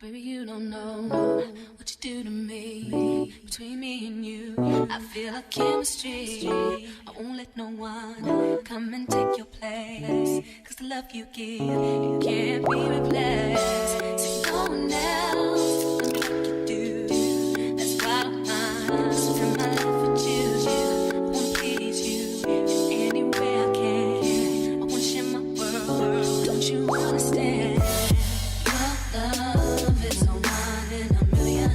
Baby, you don't know what you do to me. Between me and you, I feel like chemistry. I won't let no one come and take your place. Cause the love you give, it can't be replaced. So no one else will do like you do. That's why I'm mine. Spend my life with you. I wanna please you in any way I can. I wanna share my world. Don't you understand? Your love is no one in a million.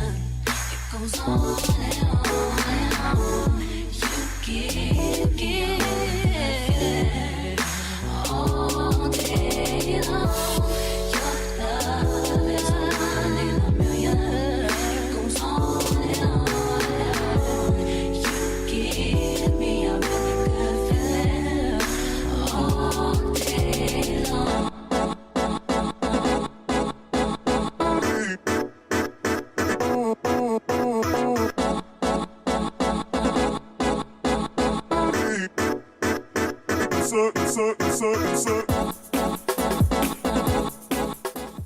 It goes on and on and on. You give all day long. Your love is no one in a million. It goes on and on and on. You give me a really good feeling all day long.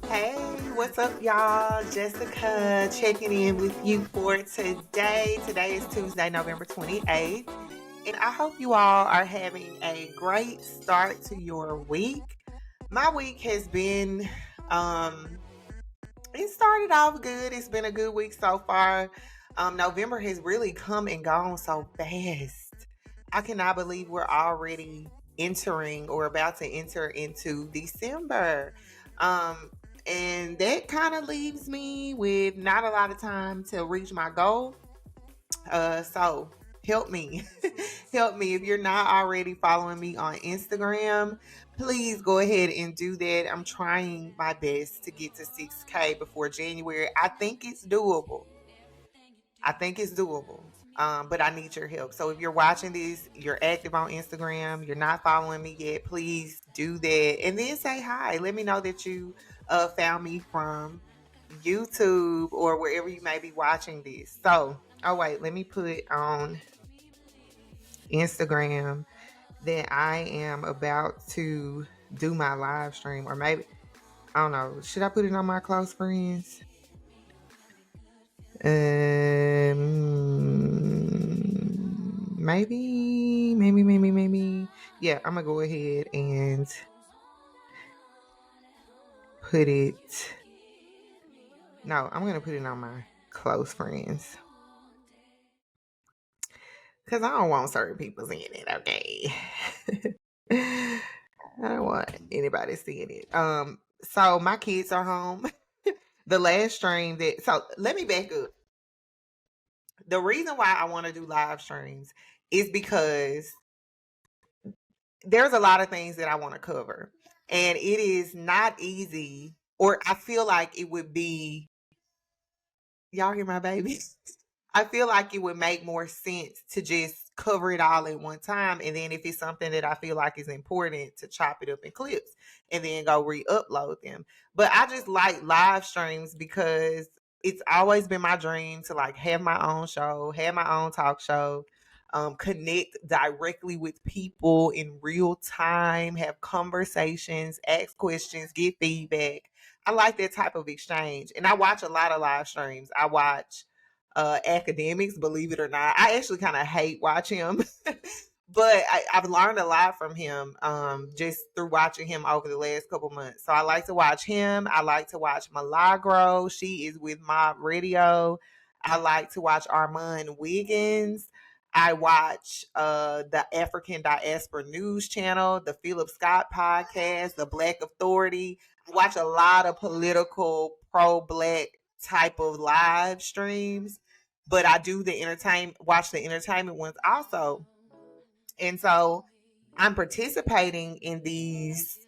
Hey, what's up, y'all? Jessica checking in with you for today. Today is Tuesday, November 28th, and I hope you all are having a great start to your week. My week has been, it started off good. It's been a good week so far. November has really come and gone so fast. I cannot believe we're already entering or about to enter into December. And that kind of leaves me with not a lot of time to reach my goal. So help me. Help me. If you're not already following me on Instagram, please go ahead and do that. I'm trying my best to get to 6K before January. I think it's doable. But I need your help. So if you're watching this, you're active on Instagram, you're not following me yet, please do that. And then say hi. Let me know that you found me from YouTube or wherever you may be watching this. So, oh wait, let me put on Instagram that I am about to do my live stream, or maybe, I don't know, should I put it on my close friends? Maybe. Yeah, I'm gonna go ahead and put it. No, I'm gonna put it on my close friends because I don't want certain people seeing it. Okay, I don't want anybody seeing it. So my kids are home. The last stream that. So let me back up. The reason why I want to do live streams is because there's a lot of things that I want to cover, and it is not easy, or I feel like it would be. Y'all hear my baby? I feel like it would make more sense to just cover it all at one time, and then if it's something that I feel like is important, to chop it up in clips and then go re-upload them. But I just like live streams because it's always been my dream to like have my own show, have my own talk show, connect directly with people in real time, have conversations, ask questions, get feedback. I like that type of exchange. And I watch a lot of live streams. I watch academics, believe it or not. I actually kind of hate watching him, but I've learned a lot from him just through watching him over the last couple months. So I like to watch him. I like to watch Milagro. She is with Mob Radio. I like to watch Armand Wiggins. I watch the African Diaspora News Channel, the Philip Scott podcast, the Black Authority. I watch a lot of political pro-Black type of live streams, but I do watch the entertainment ones also. And so I'm participating in these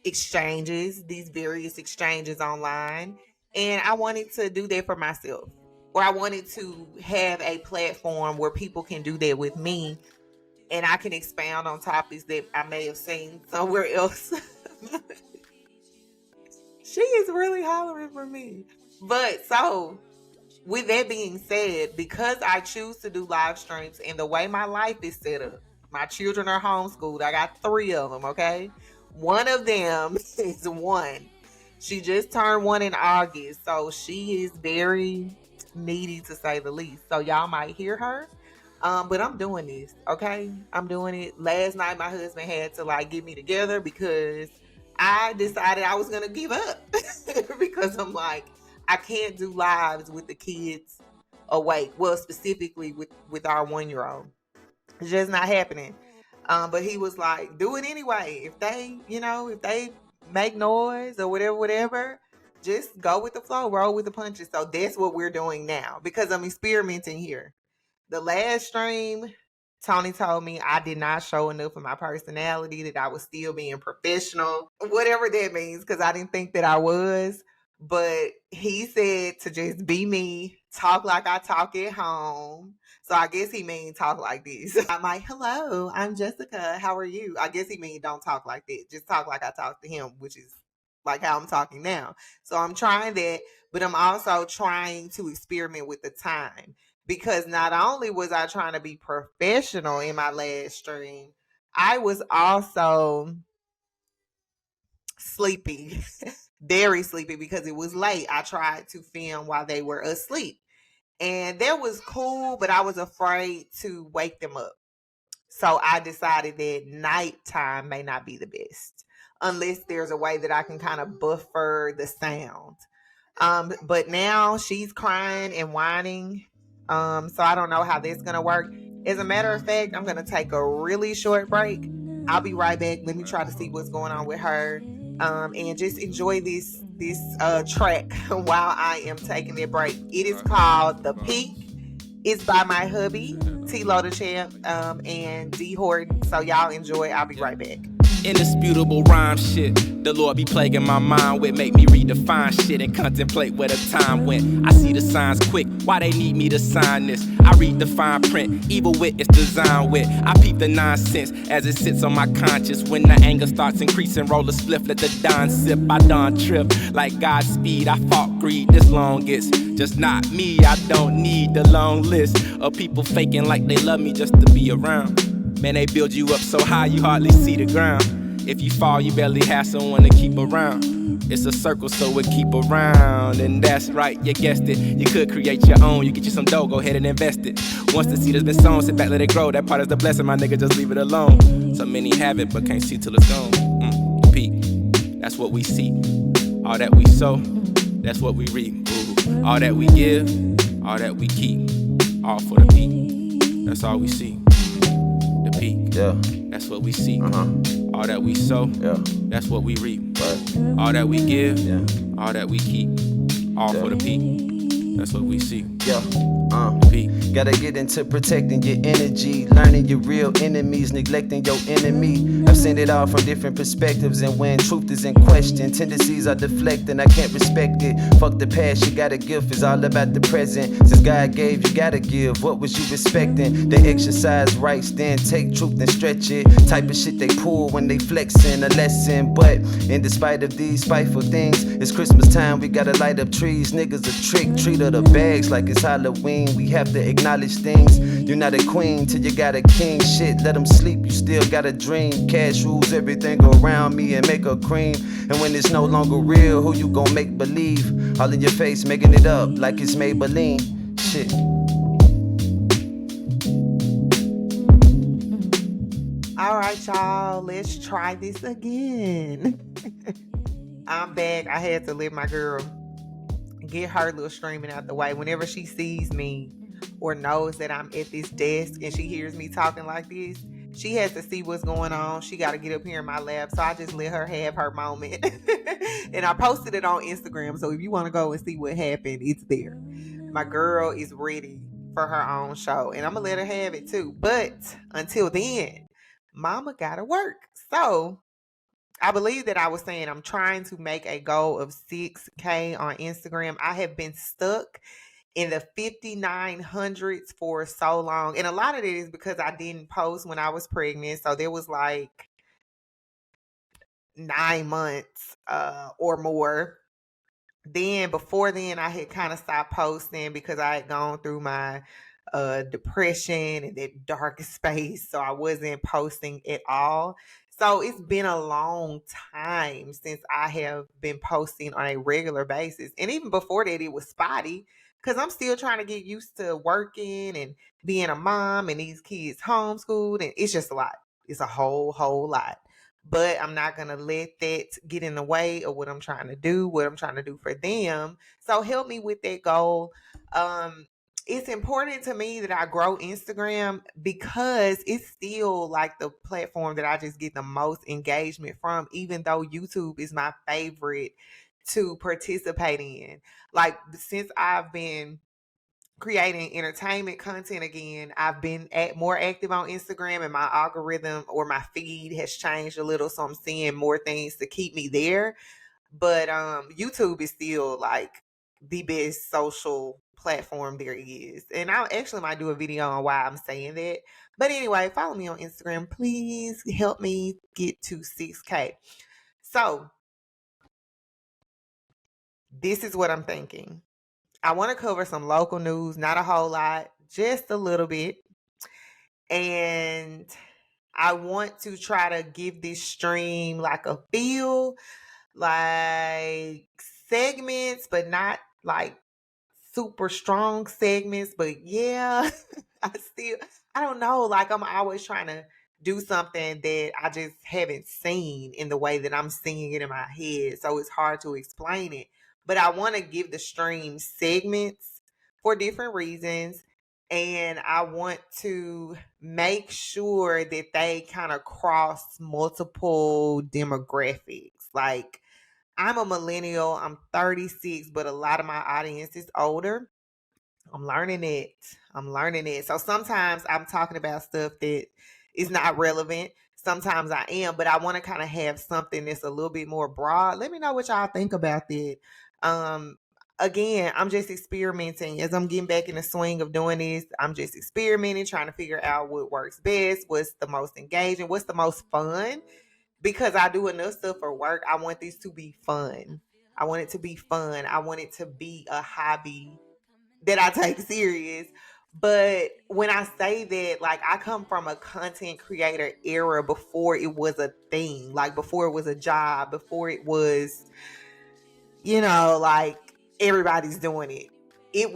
exchanges, these various exchanges online, and I wanted to do that for myself. Or I wanted to have a platform where people can do that with me, and I can expound on topics that I may have seen somewhere else. She is really hollering for me. But so, with that being said, because I choose to do live streams and the way my life is set up, my children are homeschooled. I got 3 of them, okay? One of them is one She just turned 1 in August, so she is very needy to say the least. So y'all might hear her. But I'm doing this, okay? I'm doing it. Last night my husband had to like get me together because I decided I was gonna give up because I'm like, I can't do lives with the kids awake. Well, specifically with our 1 year old. It's just not happening. But he was like, do it anyway. If they make noise or whatever, just go with the flow, roll with the punches. So that's what we're doing now because I'm experimenting here. The last stream, Tony told me I did not show enough of my personality, that I was still being professional, whatever that means, because I didn't think that I was. But he said to just be me, talk like I talk at home. So I guess he mean talk like this. I'm like, hello, I'm Jessica. How are you? I guess he mean don't talk like that. Just talk like I talk to him, which is like how I'm talking now. So I'm trying that, but I'm also trying to experiment with the time because not only was I trying to be professional in my last stream, I was also sleepy, very sleepy because it was late. I tried to film while they were asleep. And that was cool, but I was afraid to wake them up. So I decided that nighttime may not be the best unless there's a way that I can kind of buffer the sound. But now she's crying and whining. So I don't know how that's gonna work. As a matter of fact, I'm gonna take a really short break. I'll be right back. Let me try to see what's going on with her. And just enjoy this track while I am taking that break. It is called The Peak. It's by my hubby, T-Lo the Champ, and D Horton. So y'all enjoy. I'll be right back. Indisputable rhyme shit. The Lord be plaguing my mind with, make me redefine shit and contemplate where the time went. I see the signs quick, why they need me to sign this? I read the fine print, evil wit is designed with. I peep the nonsense as it sits on my conscience. When the anger starts increasing, roll a spliff, let the dawn sip. I dawn trip like Godspeed. I fought greed this longest, just not me. I don't need the long list of people faking like they love me just to be around. Man, they build you up so high you hardly see the ground. If you fall, you barely have someone to keep around. It's a circle, so it keep around. And that's right, you guessed it. You could create your own. You get you some dough, go ahead and invest it. Once the seed has been sown, sit back, let it grow. That part is the blessing, my nigga, just leave it alone. So many have it, but can't see till it's gone. Peak, that's what we see. All that we sow, that's what we reap. Ooh. All that we give, all that we keep. All for the peak, that's all we see. The peak, yeah, that's what we see. All that we sow, yeah, that's what we reap. Right. All that we give, yeah, all that we keep. All for the peak, that's what we see. Yeah, peak. Gotta get into protecting your energy, learning your real enemies, neglecting your enemy. I've seen it all from different perspectives, and when truth is in question, tendencies are deflecting. I can't respect it. Fuck the past, you gotta give. It's all about the present. Since God gave, you gotta give. What was you respecting? They exercise rights, then take truth and stretch it. Type of shit they pull when they flexing a lesson. But in despite of these spiteful things, it's Christmas time, we gotta light up trees. Niggas a trick, treat of the bags like it's Halloween. We have to acknowledge things. You're not a queen till you got a king. Shit, let them sleep, you still got a dream. Cash rules everything around me and make a cream. And when it's no longer real, who you gon' make believe? All in your face, making it up like it's Maybelline. Shit. All right, y'all, let's try this again. I'm back. I had to let my girl get her little streaming out the way. Whenever she sees me or knows that I'm at this desk and she hears me talking like this, she has to see what's going on. She got to get up here in my lap. So I just let her have her moment. And I posted it on Instagram. So if you want to go and see what happened, it's there. My girl is ready for her own show. And I'm going to let her have it too. But until then, mama got to work. So I believe that I was saying I'm trying to make a goal of 6K on Instagram. I have been stuck in the 5,900s for so long. And a lot of it is because I didn't post when I was pregnant. So there was like 9 months or more. Then before then, I had kind of stopped posting because I had gone through my depression and that darkest space. So I wasn't posting at all. So it's been a long time since I have been posting on a regular basis. And even before that, it was spotty because I'm still trying to get used to working and being a mom and these kids homeschooled. And it's just a lot. It's a whole lot. But I'm not going to let that get in the way of what I'm trying to do, what I'm trying to do for them. So help me with that goal. It's important to me that I grow Instagram because it's still like the platform that I just get the most engagement from, even though YouTube is my favorite to participate in. Like, since I've been creating entertainment content again, I've been more active on Instagram, and my algorithm or my feed has changed a little. So I'm seeing more things to keep me there. But YouTube is still like the best social platform there is. And I actually might do a video on why I'm saying that. But anyway, follow me on Instagram. Please help me get to 6K. So this is what I'm thinking. I want to cover some local news, not a whole lot, just a little bit. And I want to try to give this stream like a feel, like segments, but not like super strong segments. But yeah, I don't know. Like, I'm always trying to do something that I just haven't seen in the way that I'm seeing it in my head. So it's hard to explain it. But I want to give the stream segments for different reasons. And I want to make sure that they kind of cross multiple demographics. Like, I'm a millennial, I'm 36, but a lot of my audience is older. I'm learning it. I'm learning it. So sometimes I'm talking about stuff that is not relevant. Sometimes I am, but I want to kind of have something that's a little bit more broad. Let me know what y'all think about that. Um, Again, I'm just experimenting as I'm getting back in the swing of doing this. I'm just experimenting, trying to figure out what works best, what's the most engaging, what's the most fun. Because I do enough stuff for work, I want this to be fun. I want it to be fun. I want it to be a hobby that I take serious. But when I say that, like, I come from a content creator era before it was a thing, like before it was a job, before it was, like everybody's doing it. It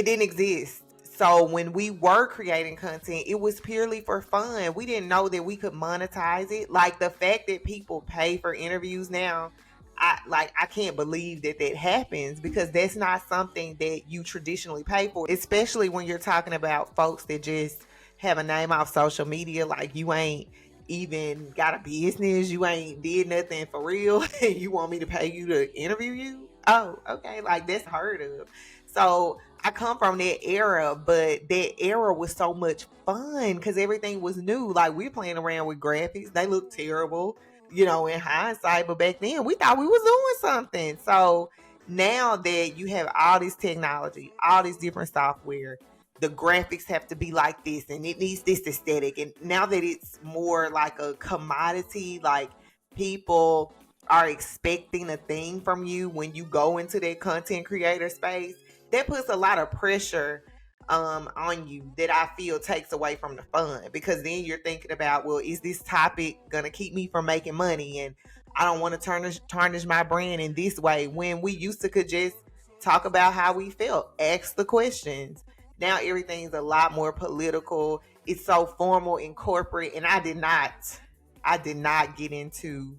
didn't exist. So when we were creating content, it was purely for fun. We didn't know that we could monetize it. Like, the fact that people pay for interviews now, I can't believe that happens, because that's not something that you traditionally pay for, especially when you're talking about folks that just have a name off social media. Like, you ain't even got a business, you ain't did nothing for real, and you want me to pay you to interview you? Oh, okay. Like, that's heard of. So I come from that era, but that era was so much fun because everything was new. Like, we're playing around with graphics. They look terrible, in hindsight, but back then we thought we was doing something. So now that you have all this technology, all this different software, the graphics have to be like this and it needs this aesthetic. And now that it's more like a commodity, like, people are expecting a thing from you when you go into that content creator space, that puts a lot of pressure on you that I feel takes away from the fun, because then you're thinking about, well, is this topic gonna keep me from making money? And I don't want to tarnish my brand in this way, when we used to could just talk about how we felt, ask the questions. Now everything's a lot more political. It's so formal and corporate, and I did not get into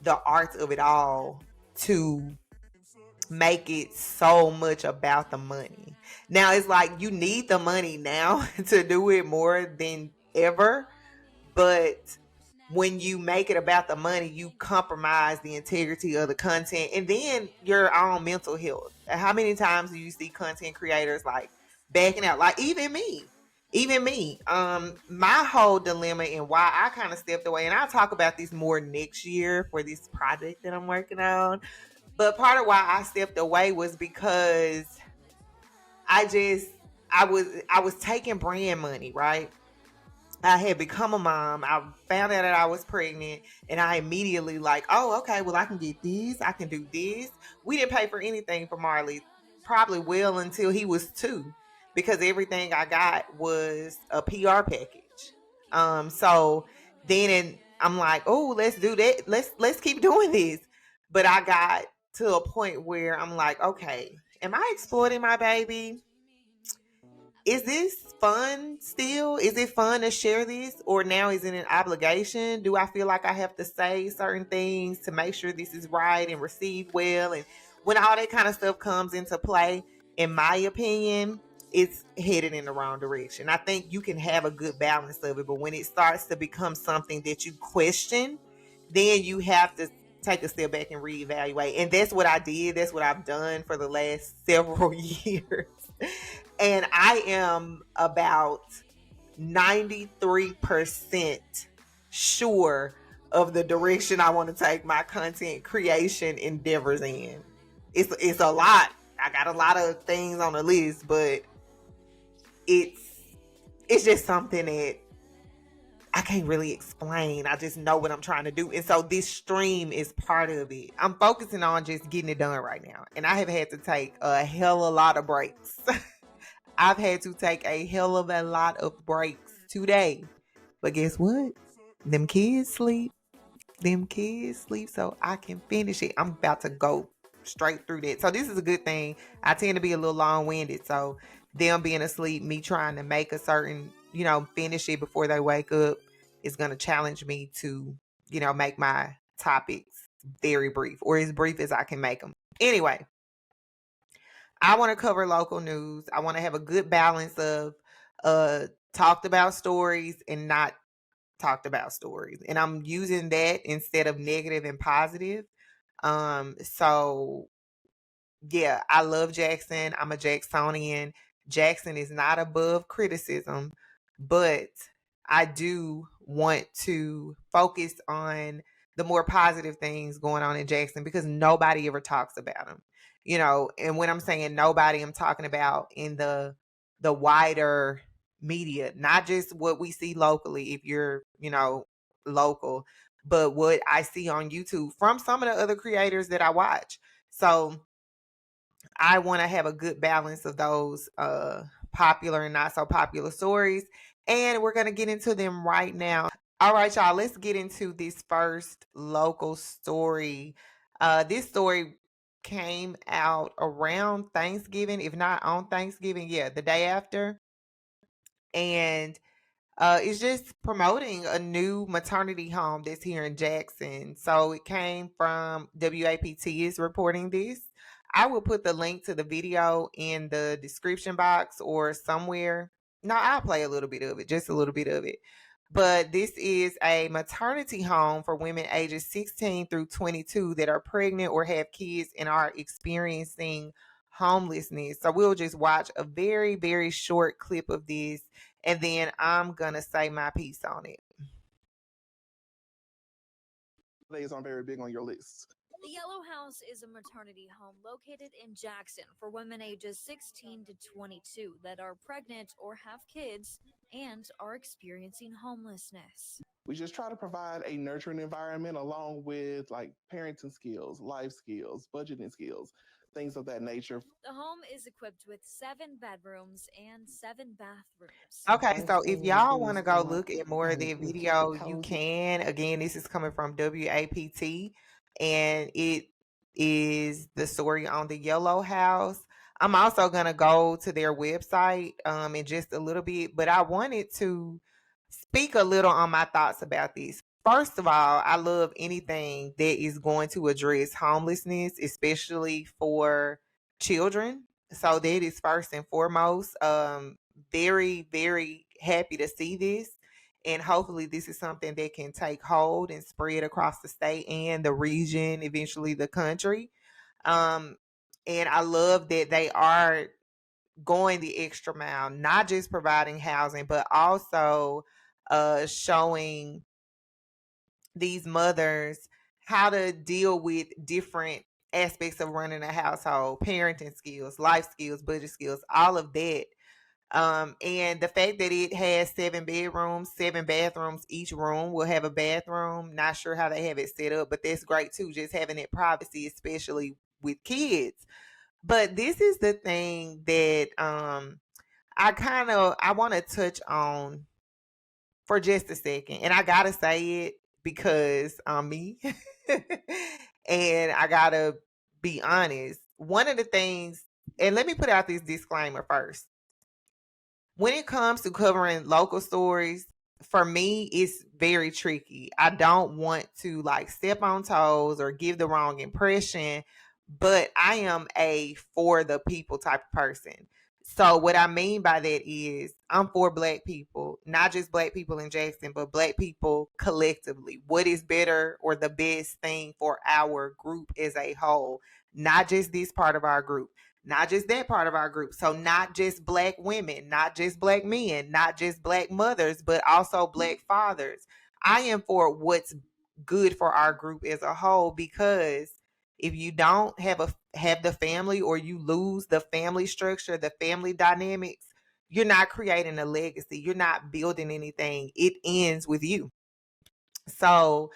the art of it all to make it so much about the money. Now it's like you need the money now to do it more than ever, but when you make it about the money, you compromise the integrity of the content and then your own mental health. How many times do you see content creators like backing out? Like, even me, my whole dilemma and why I kind of stepped away, and I'll talk about this more next year for this project that I'm working on. But part of why I stepped away was because I just I was taking brand money, right? I had become a mom. I found out that I was pregnant, and I immediately like, oh, okay, well, I can get this, I can do this. We didn't pay for anything for Marley, probably well until he was 2, because everything I got was a PR package. So then I'm like, oh, let's do that. Let's keep doing this. But I got to a point where I'm like, okay, am I exploiting my baby? Is this fun still? Is it fun to share this? Or now is it an obligation? Do I feel like I have to say certain things to make sure this is right and received well? And when all that kind of stuff comes into play, in my opinion, it's headed in the wrong direction. I think you can have a good balance of it, but when it starts to become something that you question, then you have to take a step back and reevaluate. And that's what I did. That's what I've done for the last several years. And I am about 93% sure of the direction I want to take my content creation endeavors in. It's a lot. I got a lot of things on the list, but it's just something that I can't really explain. I just know what I'm trying to do. And so this stream is part of it. I'm focusing on just getting it done right now. And I have had to take a hell of a lot of breaks. I've had to take a hell of a lot of breaks today. But guess what? Them kids sleep. So I can finish it. I'm about to go straight through that. So this is a good thing. I tend to be a little long-winded. So them being asleep, me trying to make a certain, finish it before they wake up is going to challenge me to, make my topics very brief, or as brief as I can make them. Anyway, I want to cover local news. I want to have a good balance of talked about stories and not talked about stories. And I'm using that instead of negative and positive. So yeah, I love Jackson. I'm a Jacksonian. Jackson is not above criticism, but I do want to focus on the more positive things going on in Jackson because nobody ever talks about them. And when I'm saying nobody, I'm talking about in the wider media, not just what we see locally if you're, local, but what I see on YouTube from some of the other creators that I watch. So I want to have a good balance of those popular and not so popular stories. And we're going to get into them right now. All right, y'all, let's get into this first local story. This story came out around Thanksgiving, if not on Thanksgiving. Yeah, the day after. And it's just promoting a new maternity home that's here in Jackson. So it came from WAPT is reporting this. I will put the link to the video in the description box or somewhere. No, I'll play a little bit of it, just a little bit of it. But this is a maternity home for women ages 16 through 22 that are pregnant or have kids and are experiencing homelessness. So we'll just watch a very, very short clip of this, and then I'm going to say my piece on it. These aren't very big on your list. The Yellow House is a maternity home located in Jackson for women ages 16 to 22 that are pregnant or have kids and are experiencing homelessness. We just try to provide a nurturing environment along with parenting skills, life skills, budgeting skills, things of that nature. The home is equipped with 7 bedrooms and 7 bathrooms. Okay, so if y'all want to go look at more of that video, you can. Again, this is coming from WAPT, and it is the story on the Yellow House. I'm also going to go to their website in just a little bit, but I wanted to speak a little on my thoughts about this. First of all, I love anything that is going to address homelessness, especially for children. So that is first and foremost. Very, very happy to see this. And hopefully this is something that can take hold and spread across the state and the region, eventually the country. And I love that they are going the extra mile, not just providing housing, but also showing these mothers how to deal with different aspects of running a household, parenting skills, life skills, budget skills, all of that. And the fact that it has 7 bedrooms, 7 bathrooms, each room will have a bathroom. Not sure how they have it set up, but that's great too, just having that privacy, especially with kids. But this is the thing that I want to touch on for just a second. And I gotta say it, because I'm me. And I gotta be honest. One of the things, and let me put out this disclaimer first. When it comes to covering local stories, for me, it's very tricky. I don't want to like step on toes or give the wrong impression, but I am a for the people type of person. So what I mean by that is I'm for black people, not just black people in Jackson, but black people collectively. What is better or the best thing for our group as a whole, not just this part of our group, not just that part of our group. So not just black women, not just black men, not just black mothers, but also black fathers. I am for what's good for our group as a whole, because if you don't have the family, or you lose the family structure, the family dynamics, you're not creating a legacy. You're not building anything. It ends with you. So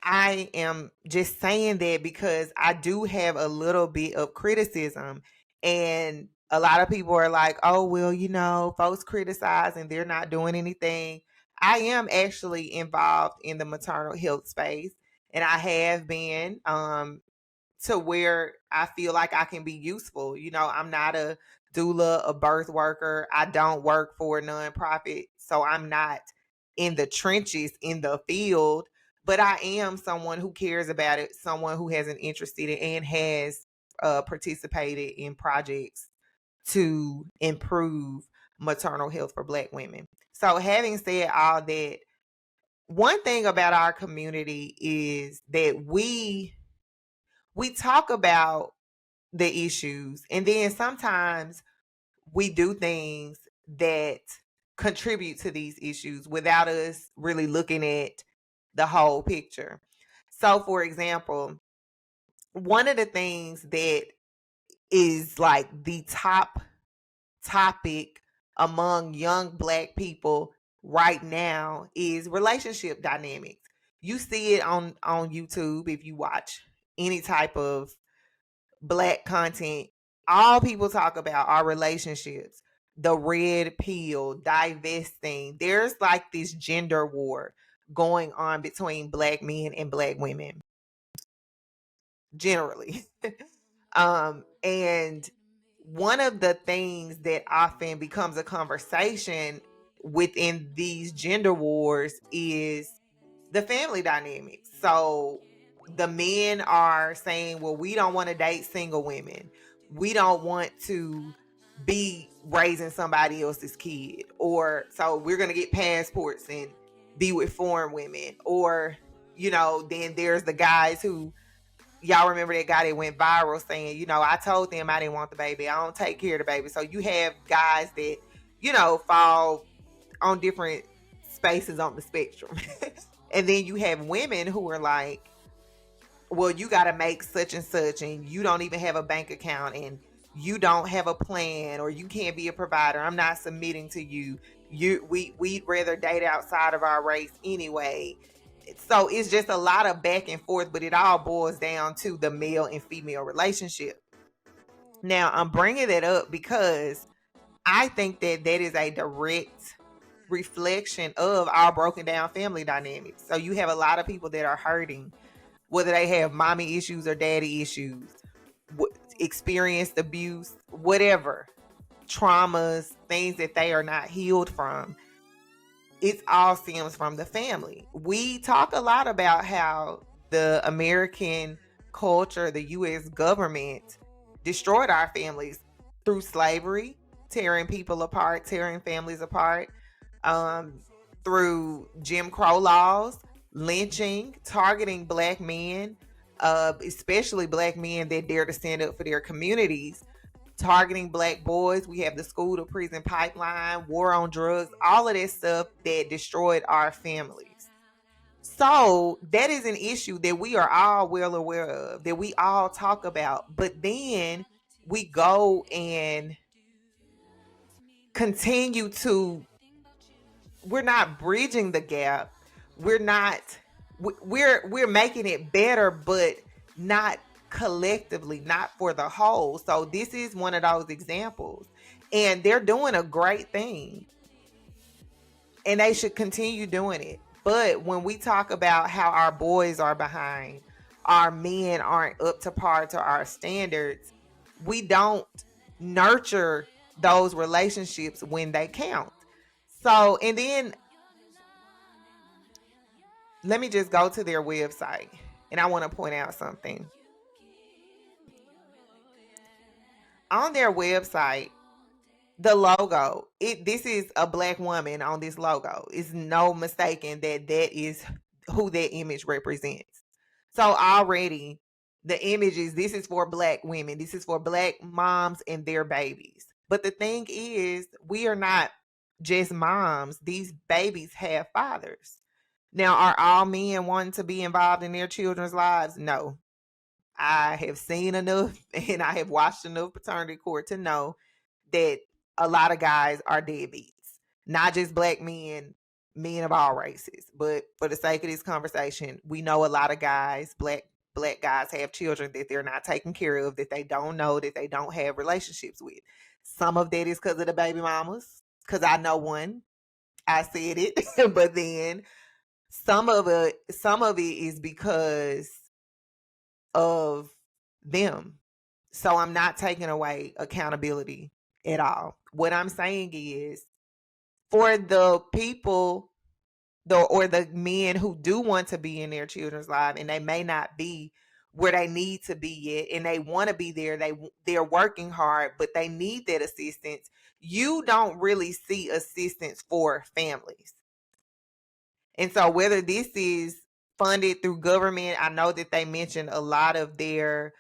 I am just saying that because I do have a little bit of criticism, and a lot of people are like, oh, well, folks criticize and they're not doing anything. I am actually involved in the maternal health space, and I have been to where I feel like I can be useful. I'm not a doula, a birth worker. I don't work for a nonprofit, so I'm not in the trenches in the field, but I am someone who cares about it, someone who has an interest in it and has participated in projects to improve maternal health for Black women. So having said all that, one thing about our community is that we talk about the issues, and then sometimes we do things that contribute to these issues without us really looking at the whole picture. So, for example, one of the things that is like the top topic among young Black people right now is relationship dynamics. You see it on YouTube if you watch any type of Black content. All people talk about are relationships, the red pill, divesting. There's like this gender war going on between Black men and Black women generally. And one of the things that often becomes a conversation within these gender wars is the family dynamics. So the men are saying, well, we don't want to date single women. We don't want to be raising somebody else's kid. Or so we're going to get passports and be with foreign women. Or, then there's the guys who, y'all remember that guy that went viral saying, I told them I didn't want the baby. I don't take care of the baby. So you have guys that, fall on different spaces on the spectrum. And then you have women who are like, well, you got to make such and such, and you don't even have a bank account, and you don't have a plan, or you can't be a provider. I'm not submitting to you. We'd rather date outside of our race anyway. So it's just a lot of back and forth, but it all boils down to the male and female relationship. Now, I'm bringing that up because I think that is a direct reflection of our broken down family dynamics. So you have a lot of people that are hurting, whether they have mommy issues or daddy issues, experienced abuse, whatever, traumas, things that they are not healed from. It all stems from the family. We talk a lot about how the American culture, the U.S. government destroyed our families through slavery, tearing people apart, tearing families apart, through Jim Crow laws, lynching, targeting Black men, especially Black men that dare to stand up for their communities, targeting Black boys. We have the school to prison pipeline, war on drugs, all of that stuff that destroyed our families. So that is an issue that we are all well aware of, that we all talk about. But then we go and continue to, we're not bridging the gap. We're making it better, but not collectively, not for the whole. So this is one of those examples, and they're doing a great thing, and they should continue doing it. But when we talk about how our boys are behind, our men aren't up to par to our standards, we don't nurture those relationships when they count. So, and then let me just go to their website, and I want to point out something. On their website, the logo, this is a black woman on this logo. It's no mistaking that is who that image represents. So already the images, this is for black women. This is for black moms and their babies. But the thing is, we are not just moms. These babies have fathers. Now, are all men wanting to be involved in their children's lives? No. I have seen enough and I have watched enough paternity court to know that a lot of guys are deadbeats. Not just black men, men of all races. But for the sake of this conversation, we know a lot of guys, black guys, have children that they're not taking care of, that they don't know, that they don't have relationships with. Some of that is because of the baby mamas, because I know one. I said it. But then some of it is because of them. So I'm not taking away accountability at all. What I'm saying is, for the people or the men who do want to be in their children's life, and they may not be where they need to be yet, and they want to be there, they're working hard, but they need that assistance. You don't really see assistance for families. And so whether this is funded through government, I know that they mentioned a lot of their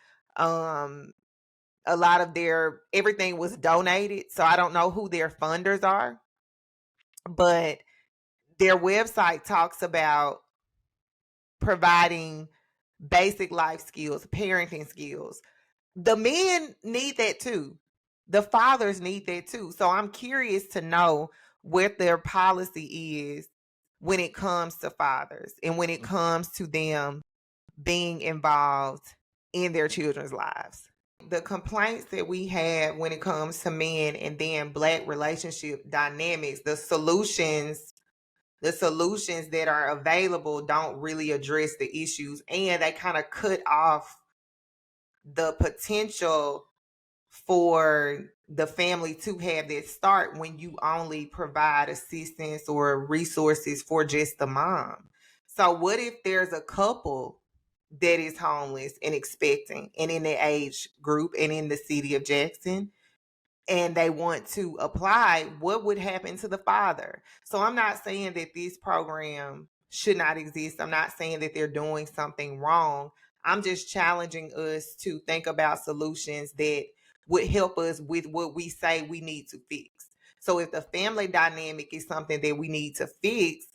everything was donated. So I don't know who their funders are, but their website talks about providing basic life skills, parenting skills. The men need that too. The fathers need that too. So I'm curious to know what their policy is when it comes to fathers and when it comes to them being involved in their children's lives. The complaints that we have when it comes to men and then black relationship dynamics, the solutions that are available don't really address the issues, and they kind of cut off the potential for the family to have that start when you only provide assistance or resources for just the mom. So what if there's a couple that is homeless and expecting and in the age group and in the city of Jackson, and they want to apply? What would happen to the father? So I'm not saying that this program should not exist. I'm not saying that they're doing something wrong. I'm just challenging us to think about solutions that would help us with what we say we need to fix. So if the family dynamic is something that we need to fix,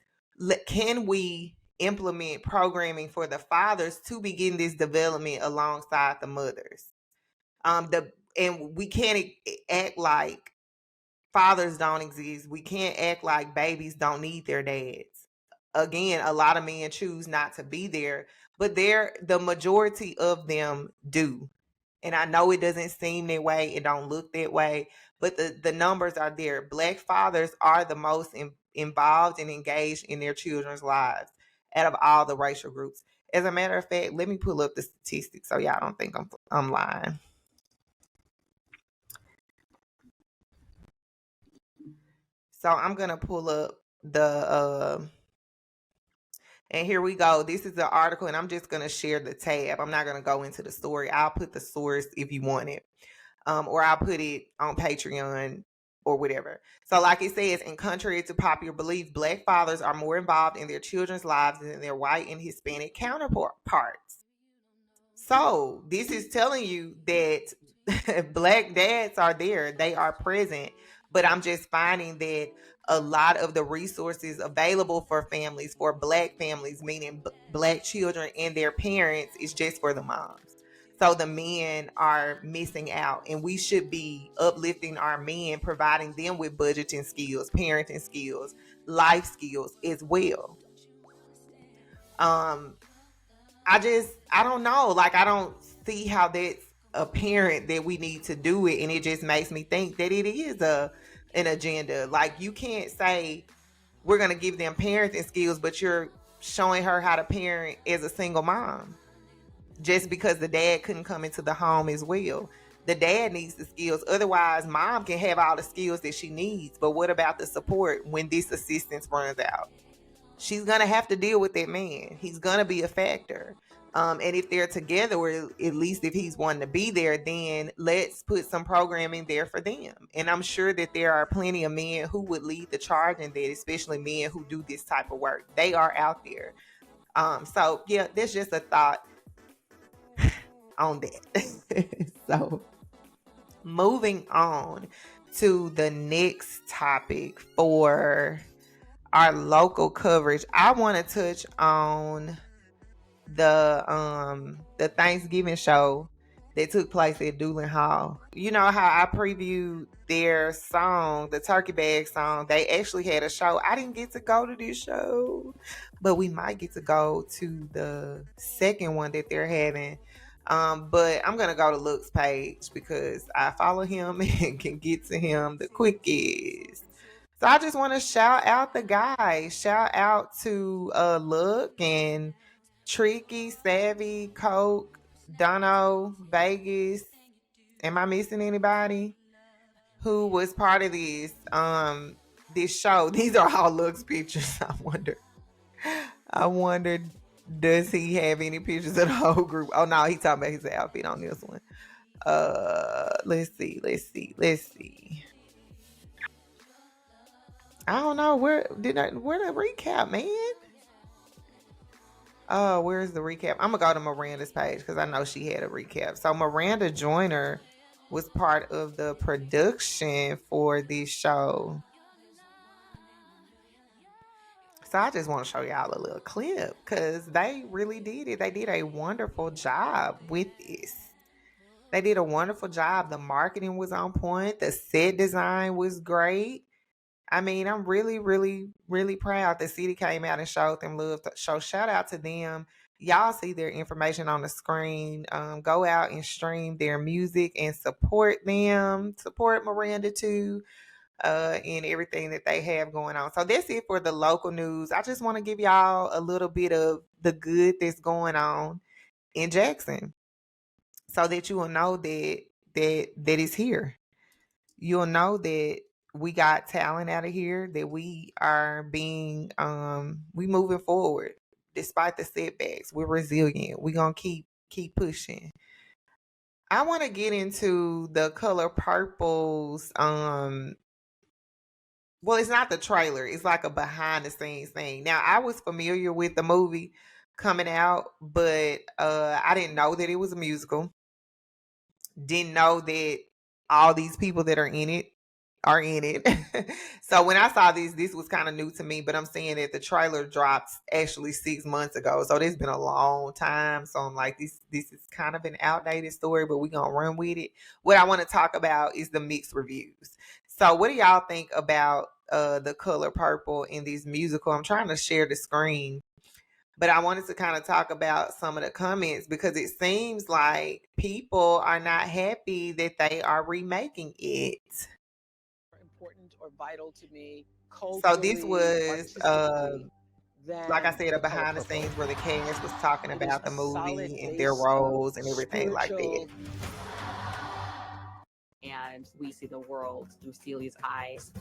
can we implement programming for the fathers to begin this development alongside the mothers? And we can't act like fathers don't exist. We can't act like babies don't need their dads. Again, a lot of men choose not to be there, but the majority of them do. And I know it doesn't seem that way, it don't look that way, but the numbers are there. Black fathers are the most involved and engaged in their children's lives out of all the racial groups. As a matter of fact, let me pull up the statistics so y'all don't think I'm lying. So I'm going to pull up and here we go. This is the article, and I'm just going to share the tab. I'm not going to go into the story. I'll put the source if you want it, or I'll put it on Patreon or whatever. So like it says, in contrary to popular belief, Black fathers are more involved in their children's lives than their white and Hispanic counterparts. So this is telling you that Black dads are there. They are present. But I'm just finding that a lot of the resources available for families, for Black families, meaning Black children and their parents, is just for the moms. So the men are missing out, and we should be uplifting our men, providing them with budgeting skills, parenting skills, life skills as well. I don't know. Like, I don't see how that's apparent that we need to do it. And it just makes me think that it is an agenda. Like, you can't say we're going to give them parenting skills, but you're showing her how to parent as a single mom just because the dad couldn't come into the home as well. The dad needs the skills. Otherwise, mom can have all the skills that she needs. But what about the support when this assistance runs out? She's going to have to deal with that man. He's going to be a factor. And if they're together, or at least if he's wanting to be there, then let's put some programming there for them. And I'm sure that there are plenty of men who would lead the charge in that, especially men who do this type of work. They are out there. So yeah, that's just a thought on that. So moving on to the next topic for our local coverage, I want to touch on the Thanksgiving show that took place at Doolin Hall. You know how I previewed their song, the Turkey Bag song. They actually had a show. I didn't get to go to this show, but we might get to go to the second one that they're having. But I'm gonna go to Luke's page because I follow him and can get to him the quickest. So I just want to shout out the guys. Shout out to Luke and Tricky, Savvy, Coke, Dono, Vegas. Am I missing anybody who was part of this show? These are all Luke's pictures. I wondered, does he have any pictures of the whole group? Oh no, he's talking about his outfit on this one. Let's see. I don't know where the recap, man. Oh, where's the recap? I'm gonna go to Miranda's page because I know she had a recap. So Miranda Joyner was part of the production for this show. So I just want to show y'all a little clip because they really did it. They did a wonderful job with this. They did a wonderful job. The marketing was on point. The set design was great. I mean, I'm really, really, really proud the city came out and showed them love. So shout out to them. Y'all see their information on the screen. Go out and stream their music and support them. Support Miranda too, and everything that they have going on. So that's it for the local news. I just want to give y'all a little bit of the good that's going on in Jackson, so that you will know that is here. You'll know that we got talent out of here, that we are being we moving forward despite the setbacks. We're resilient. We're gonna keep pushing. I want to get into the Color Purple's well, it's not the trailer, it's like a behind the scenes thing. Now I was familiar with the movie coming out, but I didn't know that it was a musical. Didn't know that all these people that are in it. So when I saw this was kind of new to me, but I'm seeing that the trailer dropped actually 6 months ago. So it's been a long time. So I'm like, this is kind of an outdated story, but we're going to run with it. What I want to talk about is the mixed reviews. So what do y'all think about the Color Purple in this musical? I'm trying to share the screen, but I wanted to kind of talk about some of the comments because it seems like people are not happy that they are remaking it. Important or vital to me. So this was, like I said, a behind the scenes where the cast was talking about the movie and their roles and everything like that. And we see the world through Celia's eyes.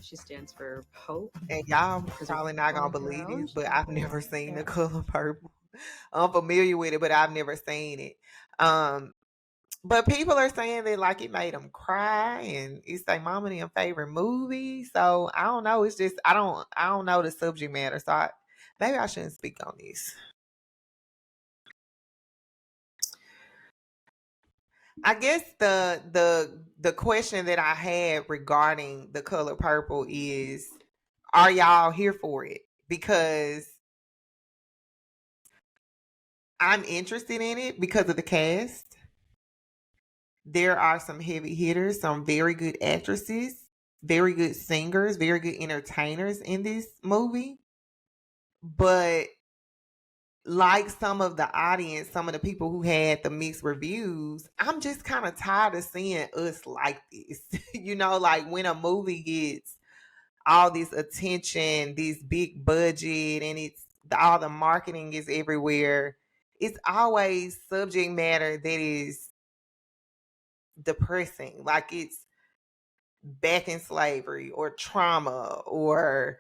She stands for hope. And y'all probably not gonna believe this, but I've never seen The Color Purple. I'm familiar with it, but I've never seen it. But people are saying that like it made them cry, and it's their mama and them favorite movie. So I don't know. It's just I don't know the subject matter. So maybe I shouldn't speak on this. I guess the question that I had regarding The Color Purple is, are y'all here for it? Because I'm interested in it because of the cast. There are some heavy hitters, some very good actresses, very good singers, very good entertainers in this movie. But like some of the audience, some of the people who had the mixed reviews, I'm just kind of tired of seeing us like this. You know, like when a movie gets all this attention, this big budget, and all the marketing is everywhere. It's always subject matter that is depressing. Like it's back in slavery or trauma or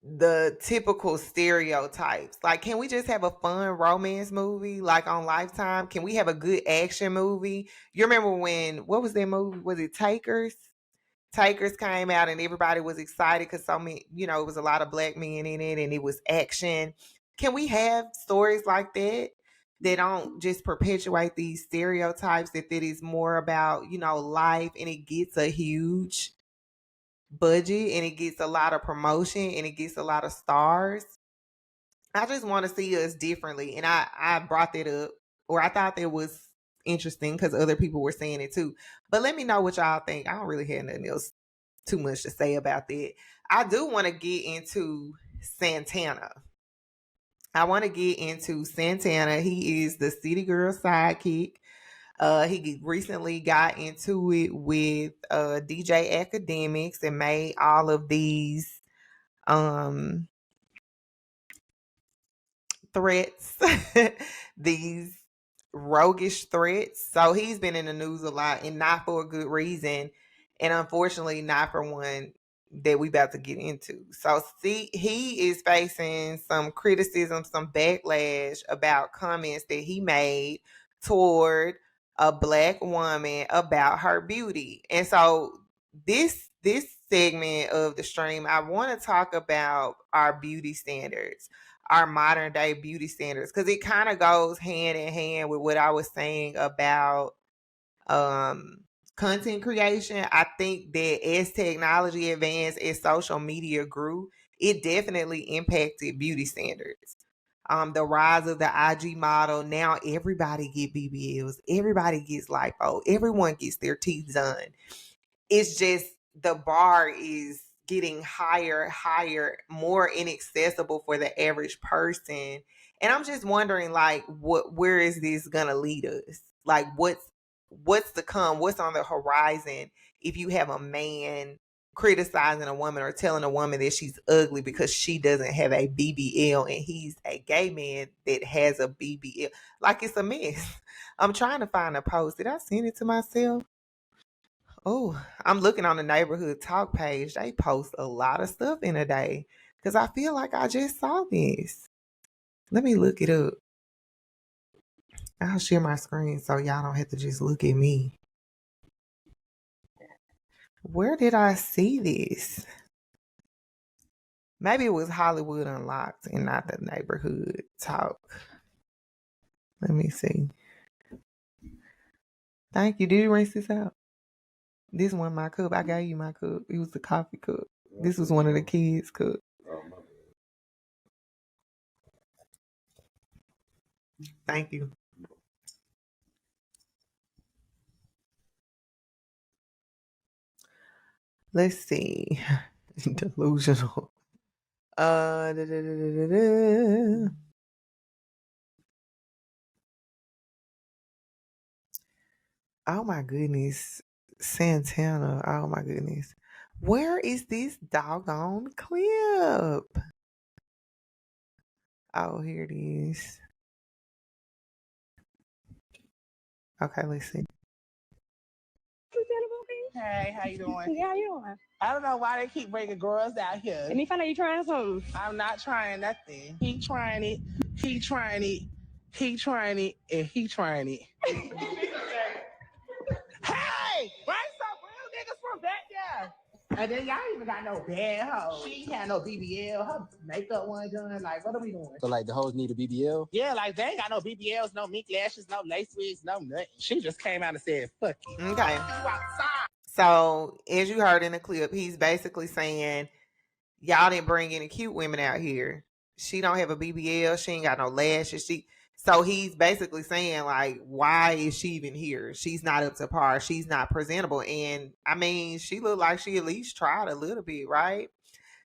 the typical stereotypes. Like, can we just have a fun romance movie like on Lifetime? Can we have a good action movie? You remember what was that movie? Was it Takers? Takers came out and everybody was excited because so many, it was a lot of black men in it and it was action. Can we have stories like that don't just perpetuate these stereotypes, that is more about, life, and it gets a huge budget and it gets a lot of promotion and it gets a lot of stars? I just want to see us differently. And I brought that up, or I thought that was interesting because other people were saying it too. But let me know what y'all think. I don't really have nothing else too much to say about that. I do want to get into Santana. He is the City Girl sidekick. He recently got into it with DJ Academics and made all of these threats, these roguish threats. So he's been in the news a lot, and not for a good reason, and unfortunately not for one that we about to get into. So see, he is facing some criticism, some backlash about comments that he made toward a black woman about her beauty. And so this segment of the stream, I want to talk about our beauty standards, our modern day beauty standards, because it kind of goes hand in hand with what I was saying about content creation. I think that as technology advanced, as social media grew, it definitely impacted beauty standards. The rise of the IG model. Now everybody get BBLs, everybody gets lipo, everyone gets their teeth done. It's just the bar is getting higher, more inaccessible for the average person. And I'm just wondering, like, where is this gonna lead us? Like, what's to come? What's on the horizon if you have a man criticizing a woman or telling a woman that she's ugly because she doesn't have a BBL, and he's a gay man that has a BBL? Like, it's a mess. I'm trying to find a post. Did I send it to myself? Oh, I'm looking on the neighborhood talk page. They post a lot of stuff in a day because I feel like I just saw this. Let me look it up. I'll share my screen so y'all don't have to just look at me. Where did I see this? Maybe it was Hollywood Unlocked and not the neighborhood talk. Let me see. Thank you. Did you rinse this out? This one, my cup. I gave you my cup. It was the coffee cup. This was one of the kids' cups. Thank you. Let's see. Delusional. Oh my goodness. Santana. Oh my goodness. Where is this doggone clip? Oh, here it is. Okay, let's see. Hey, how you doing? Yeah, how you doing? I don't know why they keep bringing girls out here. Let me find out you trying something. I'm not trying nothing. He trying it. He trying it. He trying it. And he trying it. Hey, bring some real niggas from back there. And then y'all even got no bad hoes. She ain't had no BBL. Her makeup one done. Like, what are we doing? So, like, the hoes need a BBL? Yeah, like, they ain't got no BBLs, no mink lashes, no lace wigs, no nothing. She just came out and said, fuck it. Okay. You outside. So, as you heard in the clip, he's basically saying, y'all didn't bring any cute women out here. She don't have a BBL. She ain't got no lashes. So he's basically saying, like, why is she even here? She's not up to par. She's not presentable. And, I mean, she looked like she at least tried a little bit, right?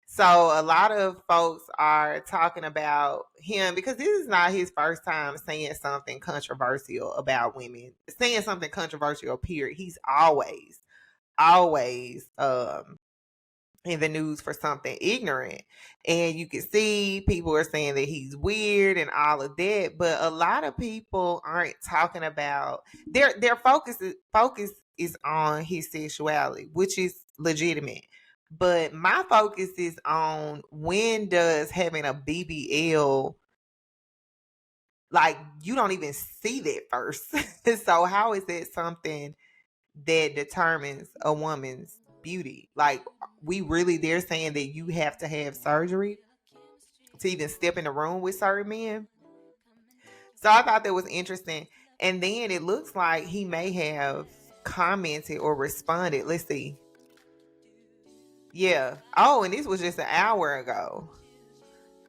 So a lot of folks are talking about him because this is not his first time saying something controversial about women. Saying something controversial, period. He's always always in the news for something ignorant. And you can see people are saying that he's weird and all of that, but a lot of people aren't talking about their focus is on his sexuality, which is legitimate. But my focus is on, when does having a BBL, like, you don't even see that first. So how is that something that determines a woman's beauty? Like, they're saying that you have to have surgery to even step in the room with certain men. So I thought that was interesting. And then it looks like he may have commented or responded. Let's see. Yeah. Oh, and this was just an hour ago.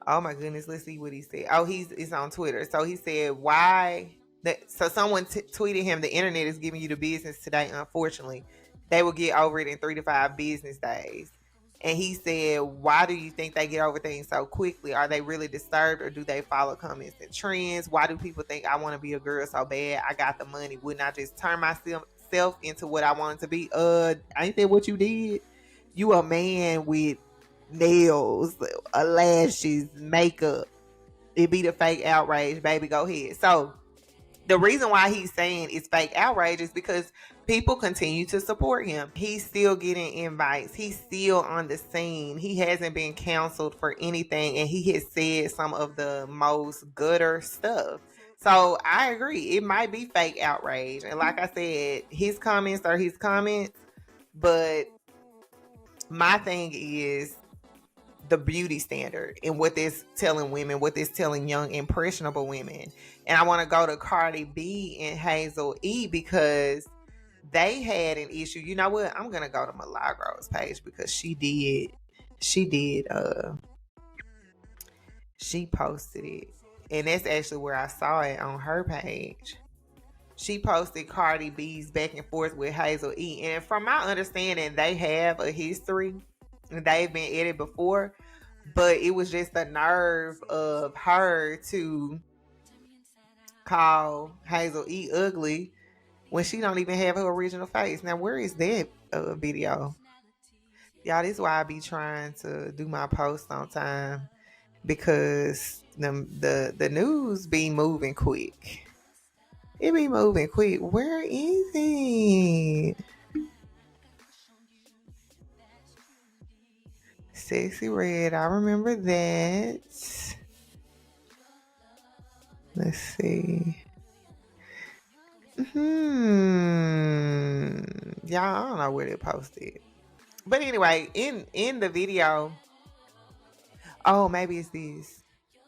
Oh my goodness. Let's see what he said. Oh, it's on Twitter. So he said, so someone tweeted him, the internet is giving you the business today. Unfortunately, they will get over it in 3 to 5 business days. And he said, why do you think they get over things so quickly? Are they really disturbed, or do they follow comments and trends? Why do people think I want to be a girl so bad? I got the money. Wouldn't I just turn myself into what I wanted to be? Ain't that what you did? You a man with nails, lashes, makeup. It be the fake outrage, baby. Go ahead. So the reason why he's saying it's fake outrage is because people continue to support him. He's still getting invites. He's still on the scene. He hasn't been canceled for anything, and he has said some of the most gutter stuff. So I agree. It might be fake outrage. And like I said, his comments are his comments. But my thing is the beauty standard and what this telling women, what this telling young impressionable women. And I want to go to Cardi B and Hazel E, because they had an issue. You know what? I'm gonna go to Milagro's page, because she posted it, and that's actually where I saw it, on her page. She posted Cardi B's back and forth with Hazel E, and from my understanding, they have a history. They've been at it before, but it was just the nerve of her to call Hazel E ugly when she don't even have her original face. Now, where is that video? Y'all, this is why I be trying to do my posts on time, because the news be moving quick. It be moving quick. Where is it? Sexy Red, I remember that. Let's see. Y'all, I don't know where they posted. But anyway, in the video, oh, maybe it's this.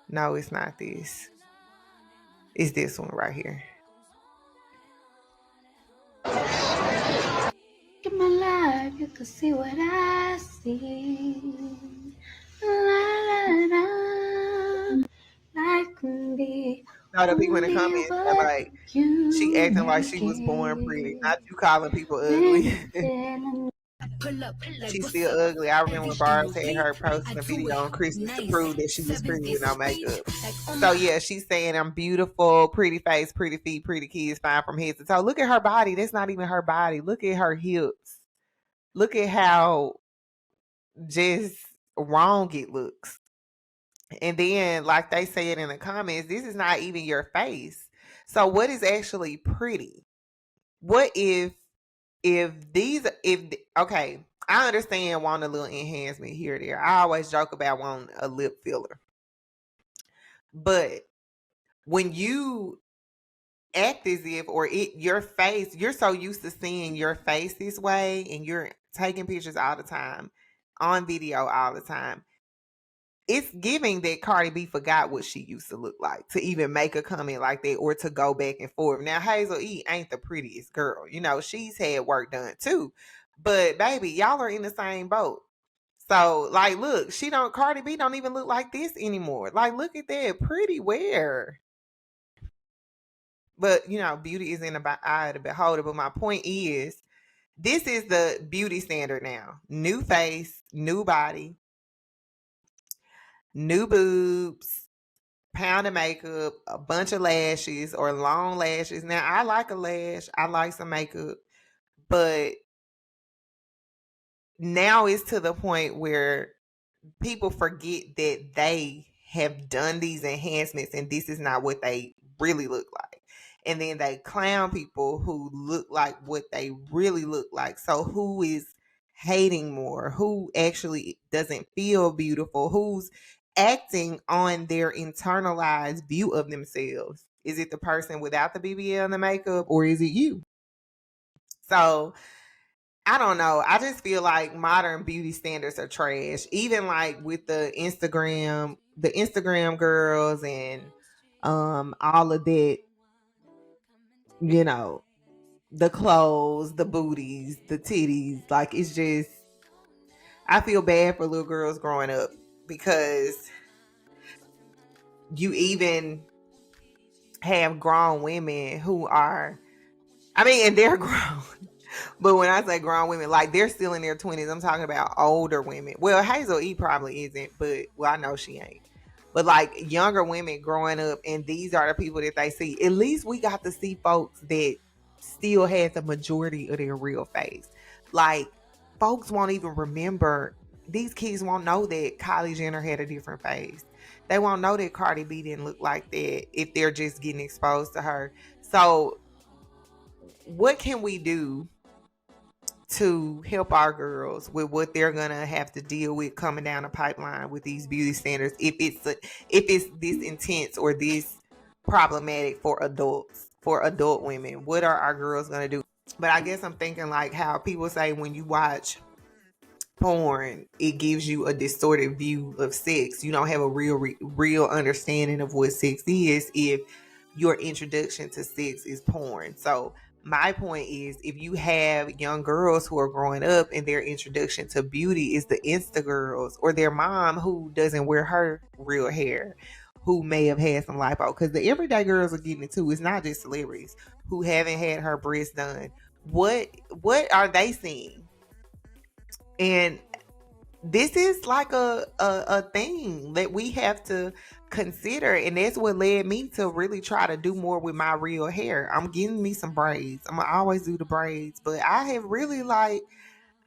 No, it's not this. It's this one right here. In my life, you can see what I see. La, la, la. Life can be. No, the people in the comments are like, she acting like she was born pretty. Not you calling people ugly. She's still ugly. I remember when Barb's had her posting a video on Christmas to prove that she was pretty with no makeup. So yeah, she's saying I'm beautiful, pretty face, pretty feet, pretty kids, fine from head to toe. Look at her body. That's not even her body. Look at her hips. Look at how just wrong it looks. And then, like they said in the comments, this is not even your face. So what is actually pretty? What if okay, I understand wanting a little enhancement here or there. I always joke about wanting a lip filler. But when you act as if, your face, you're so used to seeing your face this way, and you're taking pictures all the time, on video all the time, it's giving that Cardi B forgot what she used to look like to even make a comment like that, or to go back and forth. Now, Hazel E ain't the prettiest girl. You know, she's had work done too. But baby, y'all are in the same boat. So, like, look, Cardi B don't even look like this anymore. Like, look at that. Pretty wear. But, you know, beauty is in the eye of the beholder. But my point is, this is the beauty standard now. New face, new body, new boobs, pound of makeup, a bunch of lashes or long lashes. Now, I like a lash. I like some makeup. But now it's to the point where people forget that they have done these enhancements and this is not what they really look like. And then they clown people who look like what they really look like. So who is hating more? Who actually doesn't feel beautiful? Who's acting on their internalized view of themselves? Is it the person without the BBL and the makeup, or is it you? So I don't know. I just feel like modern beauty standards are trash. Even like with the Instagram girls and all of that, you know, the clothes, the booties, the titties. Like, it's just, I feel bad for little girls growing up because you even have grown women who are, I mean, and they're grown. But when I say grown women, like they're still in their 20s. I'm talking about older women. Well, Hazel E probably isn't, but well, I know she ain't. But like younger women growing up, and these are the people that they see. At least we got to see folks that still had the majority of their real face. Like, folks won't even remember. These kids won't know that Kylie Jenner had a different face. They won't know that Cardi B didn't look like that if they're just getting exposed to her. So what can we do to help our girls with what they're gonna have to deal with coming down the pipeline with these beauty standards, if it's this intense or this problematic for adult women? What are our girls gonna do? But I guess I'm thinking like how people say when you watch porn, it gives you a distorted view of sex. You don't have a real understanding of what sex is if your introduction to sex is porn. So my point is, if you have young girls who are growing up and their introduction to beauty is the Insta girls, or their mom who doesn't wear her real hair, who may have had some lipo, because the everyday girls are getting it too. It's not just celebrities who haven't had her breasts done. What are they seeing? And this is like a thing that we have to consider, and that's what led me to really try to do more with my real hair. I'm getting me some braids. I'm gonna always do the braids, but I have really, like,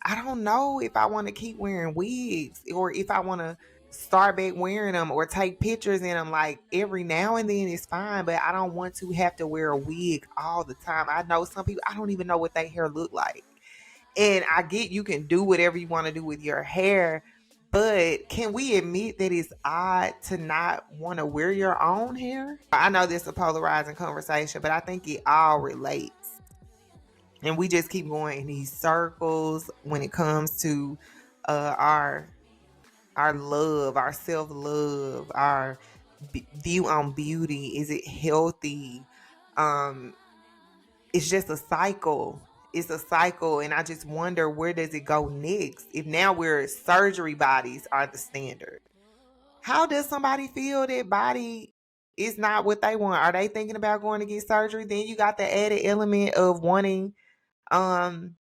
I don't know if I want to keep wearing wigs or if I want to start back wearing them or take pictures in them. Like, every now and then is fine, but I don't want to have to wear a wig all the time. I know some people, I don't even know what their hair look like. And I get you can do whatever you want to do with your hair, but can we admit that it's odd to not want to wear your own hair? I know this is a polarizing conversation, but I think it all relates. And we just keep going in these circles when it comes to our love, our self-love, our view on beauty. Is it healthy? It's just a cycle. It's a cycle, and I just wonder, where does it go next? If now we're surgery bodies are the standard, how does somebody feel that body is not what they want? Are they thinking about going to get surgery? Then you got the added element of wanting to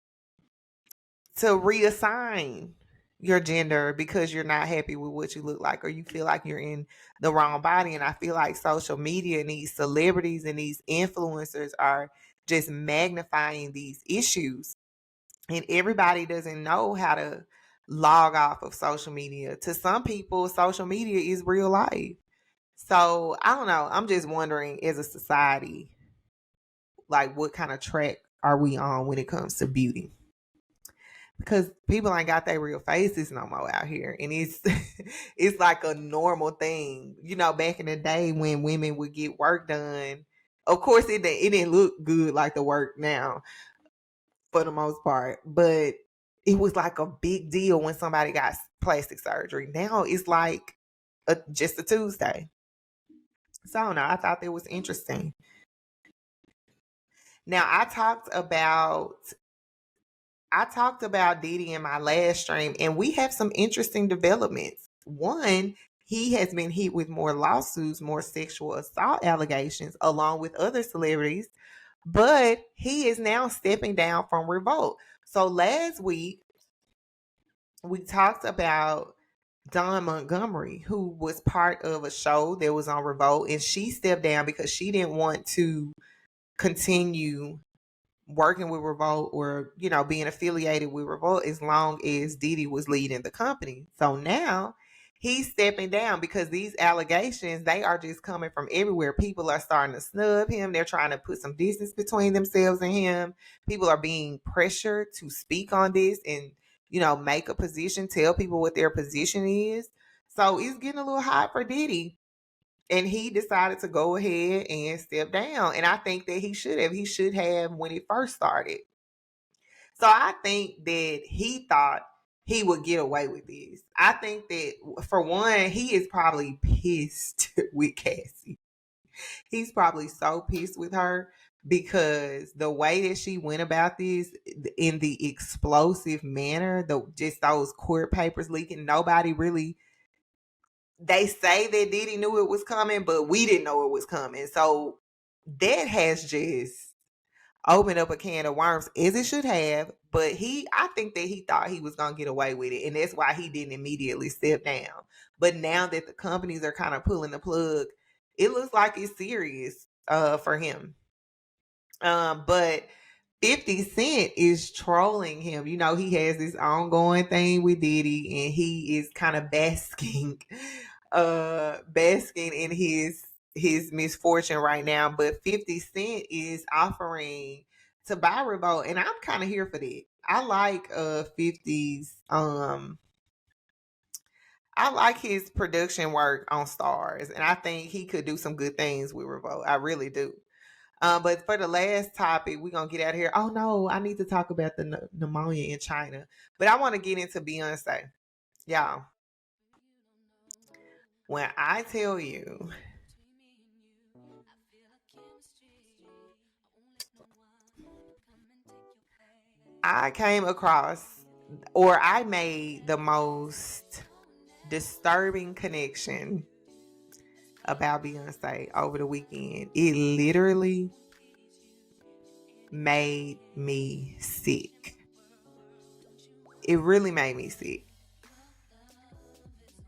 reassign your gender because you're not happy with what you look like, or you feel like you're in the wrong body. And I feel like social media and these celebrities and these influencers are just magnifying these issues, and everybody doesn't know how to log off of social media. To some people, social media is real life. So I don't know. I'm just wondering, as a society, like, what kind of track are we on when it comes to beauty? Because people ain't got their real faces no more out here, and it's it's like a normal thing. You know, back in the day when women would get work done, of course it didn't look good like the work now for the most part, but it was like a big deal when somebody got plastic surgery. Now it's like just a Tuesday. So I don't know. I thought that was interesting. Now I talked about Diddy in my last stream, and we have some interesting developments. One, he has been hit with more lawsuits, more sexual assault allegations, along with other celebrities, but he is now stepping down from Revolt. So last week, we talked about Dawn Montgomery, who was part of a show that was on Revolt, and she stepped down because she didn't want to continue working with Revolt or, you know, being affiliated with Revolt as long as Diddy was leading the company. So now he's stepping down because these allegations, they are just coming from everywhere. People are starting to snub him. They're trying to put some distance between themselves and him. People are being pressured to speak on this and, you know, make a position, tell people what their position is. So it's getting a little hot for Diddy. And he decided to go ahead and step down. And I think that he should have. He should have when it first started. So I think that he thought he would get away with this. I think that, for one, he is probably pissed with Cassie. He's probably so pissed with her because the way that she went about this in the explosive manner, just those court papers leaking, nobody really, they say that Diddy knew it was coming, but we didn't know it was coming. So that has just opened up a can of worms, as it should have. But I think that he thought he was going to get away with it. And that's why he didn't immediately step down. But now that the companies are kind of pulling the plug, it looks like it's serious for him. But 50 Cent is trolling him. You know, he has this ongoing thing with Diddy, and he is kind of basking in his misfortune right now. But 50 Cent is offering to buy Revolt, and I'm kind of here for that. I like 50's I like his production work on Stars, and I think he could do some good things with Revolt. I really do. But for the last topic, we're going to get out of here. Oh, no, I need to talk about the pneumonia in China. But I want to get into Beyonce. Y'all, when I tell you, I came across, or I made the most disturbing connection about Beyonce over the weekend. It literally made me sick. It really made me sick.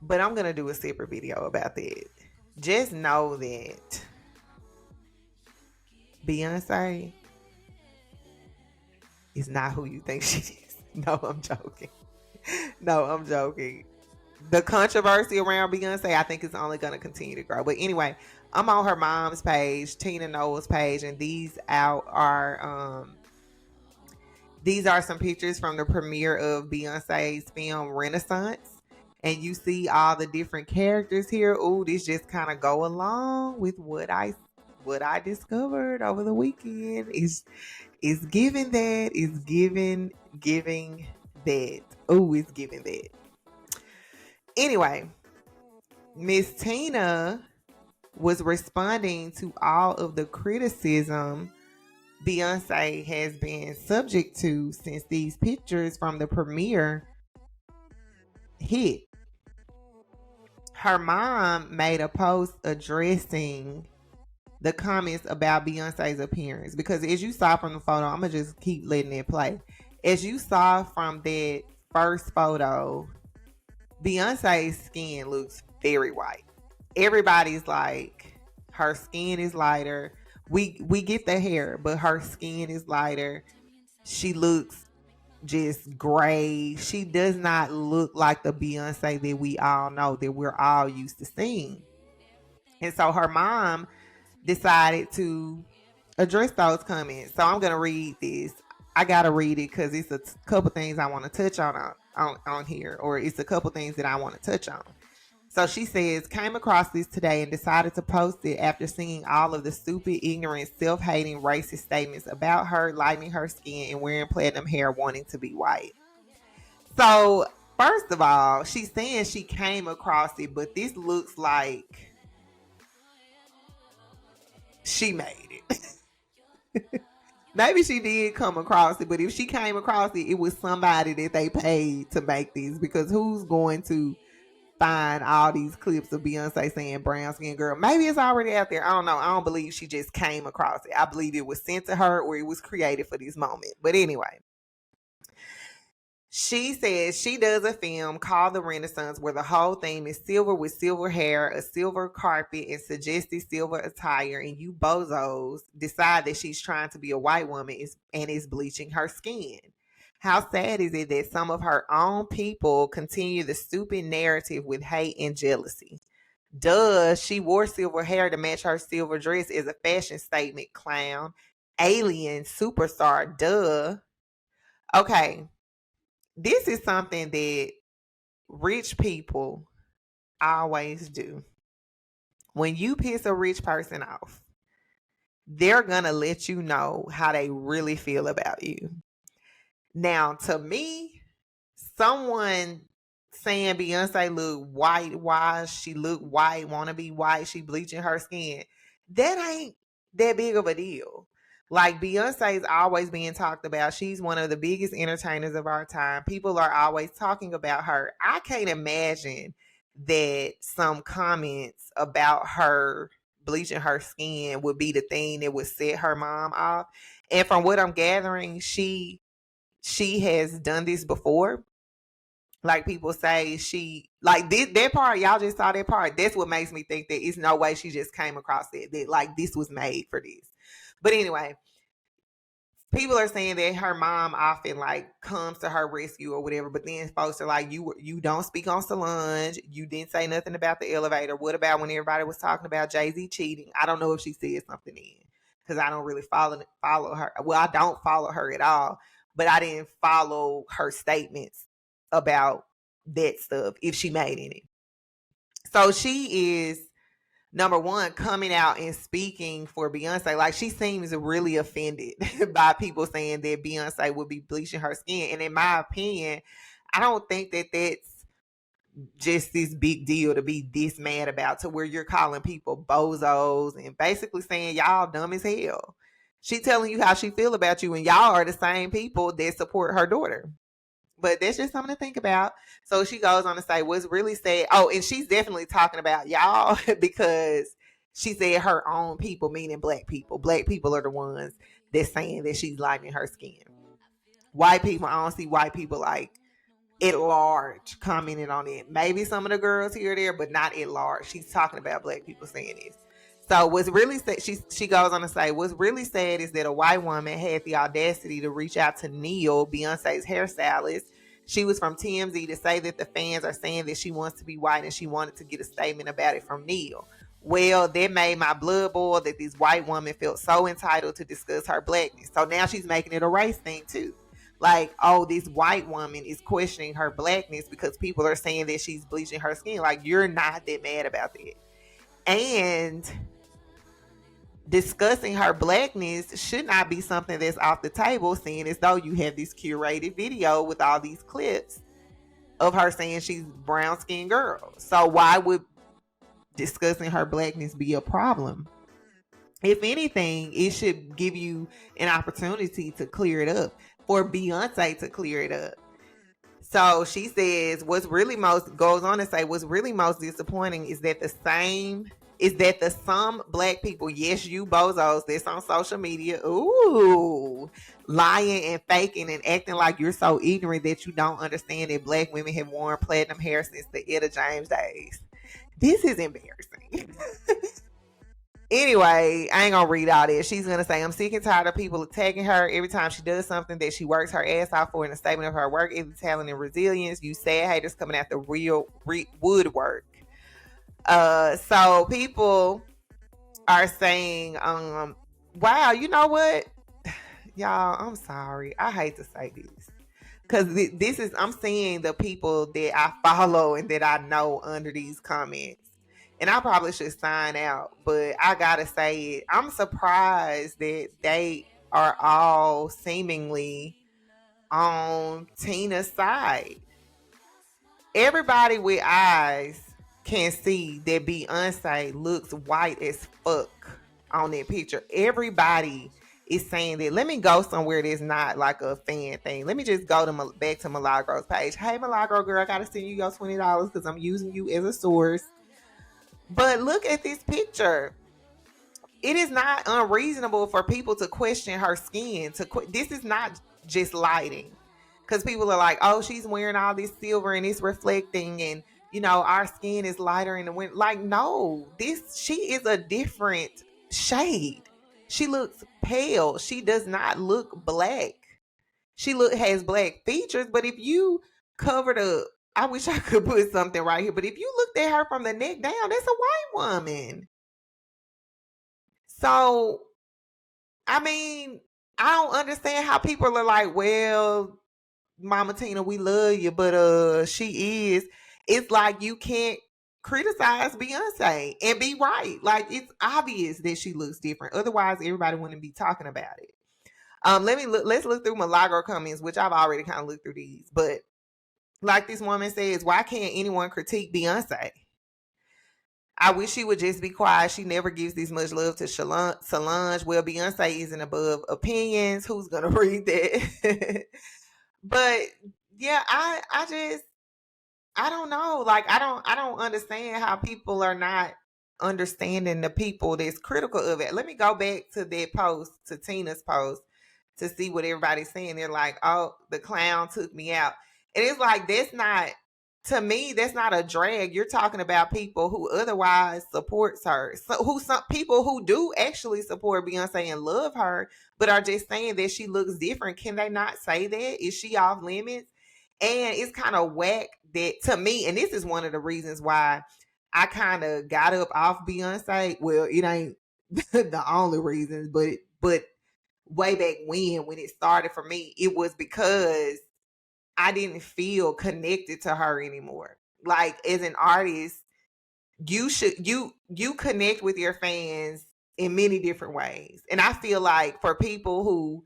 But I'm going to do a separate video about that. Just know that Beyonce is not who you think she is. No, I'm joking. The controversy around Beyonce, I think, is only going to continue to grow. But anyway, I'm on her mom's page, Tina Knowles' page, and these are some pictures from the premiere of Beyonce's film Renaissance. And you see all the different characters here. Ooh, this just kind of go along with what I discovered over the weekend. Is giving that. Is giving that. Ooh, it's giving that. Anyway, Miss Tina was responding to all of the criticism Beyonce has been subject to since these pictures from the premiere hit. Her mom made a post addressing the comments about Beyonce's appearance, because as you saw from the photo, I'm going to just keep letting it play. As you saw from that first photo, Beyonce's skin looks very white. Everybody's like, her skin is lighter. We get the hair, but her skin is lighter. She looks just gray. She does not look like the Beyonce that we all know, that we're all used to seeing. And so her mom decided to address those comments. So I'm going to read this. I got to read it because it's a couple things I want to touch on here, or it's a couple things that I want to touch on. So she says, came across this today and decided to post it after seeing all of the stupid, ignorant, self-hating, racist statements about her lightening her skin and wearing platinum hair, wanting to be white. So first of all, she's saying she came across it, but this looks like she made it. Maybe she did come across it, but if she came across it, it was somebody that they paid to make these, because who's going to find all these clips of Beyonce saying brown skin girl? Maybe it's already out there. I don't know. I don't believe she just came across it. I believe it was sent to her or it was created for this moment. But anyway, She says she does a film called The Renaissance where the whole theme is silver with silver hair, a silver carpet, and suggested silver attire. And you bozos decide that she's trying to be a white woman and is bleaching her skin. How sad is it that some of her own people continue the stupid narrative with hate and jealousy? Duh, she wore silver hair to match her silver dress as a fashion statement, clown. Alien superstar, duh. Okay, this is something that rich people always do. When you piss a rich person off, they're gonna let you know how they really feel about you. Now, to me, someone saying Beyonce look white, why she look white, wanna be white, she bleaching her skin, that ain't that big of a deal. Like, Beyonce is always being talked about. She's one of the biggest entertainers of our time. People are always talking about her. I can't imagine that some comments about her bleaching her skin would be the thing that would set her mom off. And from what I'm gathering, she has done this before. Like, people say she like this, that part, y'all just saw that part. That's what makes me think that it's no way she just came across it, that like this was made for this. But anyway, people are saying that her mom often like comes to her rescue or whatever, but then folks are like, you don't speak on Solange, you didn't say nothing about the elevator. What about when everybody was talking about Jay-Z cheating? I don't know if she said something then, because I don't really follow her. Well, I don't follow her at all, but I didn't follow her statements about that stuff, if she made any. So she is, number one, coming out and speaking for Beyonce. Like, she seems really offended by people saying that Beyonce would be bleaching her skin. And in my opinion, I don't think that that's just this big deal to be this mad about, to where you're calling people bozos and basically saying y'all dumb as hell. She telling you how she feel about you, and y'all are the same people that support her daughter. But that's just something to think about. So she goes on to say what's really sad. Oh, and she's definitely talking about y'all because she said her own people, meaning black people. Black people are the ones that's saying that she's lightening her skin. White people, I don't see white people like at large commenting on it. Maybe some of the girls here or there, but not at large. She's talking about black people saying this. So what's really sad, she goes on to say, what's really sad is that a white woman had the audacity to reach out to Neil, Beyonce's hairstylist. She was from TMZ to say that the fans are saying that she wants to be white and she wanted to get a statement about it from Neil. Well, that made my blood boil that this white woman felt so entitled to discuss her blackness. So now she's making it a race thing too. Like, oh, this white woman is questioning her blackness because people are saying that she's bleaching her skin. Like, you're not that mad about that. And discussing her blackness should not be something that's off the table, seeing as though you have this curated video with all these clips of her saying she's brown skinned girl. So why would discussing her blackness be a problem? If anything, it should give you an opportunity to clear it up, for Beyonce to clear it up. So she says what's really most disappointing is that the some black people, yes, you bozos that's on social media, lying and faking and acting like you're so ignorant that you don't understand that black women have worn platinum hair since the Etta James days. This is embarrassing. Anyway, I ain't gonna read all this. She's gonna say, I'm sick and tired of people attacking her every time she does something that she works her ass off for in a statement of her work ethic, talent, and resilience. You sad haters coming at the real woodwork. So people are saying, wow, you know what? Y'all, I'm sorry. I hate to say this. Because this is, I'm seeing the people that I follow and that I know under these comments. And I probably should sign out, but I gotta say it. I'm surprised that they are all seemingly on Tina's side. Everybody with eyes can see that Beyonce looks white as fuck on that picture. Everybody is saying that. Let me go somewhere that's not like a fan thing. Let me just go to back to Milagro's page. Hey, Milagro girl, I gotta send you your $20 because I'm using you as a source. But look at this picture. It is not unreasonable for people to question her skin. This is not just lighting. Because people are like, oh, she's wearing all this silver and it's reflecting, and our skin is lighter in the winter. Like, no, she is a different shade. She looks pale. She does not look black. She has black features, but if you covered up, I wish I could put something right here, but if you looked at her from the neck down, that's a white woman. So, I mean, I don't understand how people are like, well, Mama Tina, we love you, but she is. It's like you can't criticize Beyonce and be right. Like, it's obvious that she looks different. Otherwise, everybody wouldn't be talking about it. Let's look through Milagro comments, which I've already kind of looked through these. But like this woman says, why can't anyone critique Beyonce? I wish she would just be quiet. She never gives this much love to Solange. Well, Beyonce isn't above opinions. Who's gonna read that? But yeah, I don't know. Like, I don't understand how people are not understanding the people that's critical of it. Let me go back to that post, to Tina's post, to see what everybody's saying. They're like, oh, the clown took me out. And it's like, to me, that's not a drag. You're talking about people who otherwise supports her. So some people who do actually support Beyonce and love her, but are just saying that she looks different. Can they not say that? Is she off limits? And it's kind of whack that, to me, and this is one of the reasons why I kind of got up off Beyonce. Well, it ain't the only reasons, but way back when it started for me, it was because I didn't feel connected to her anymore. Like, as an artist, you connect with your fans in many different ways. And I feel like for people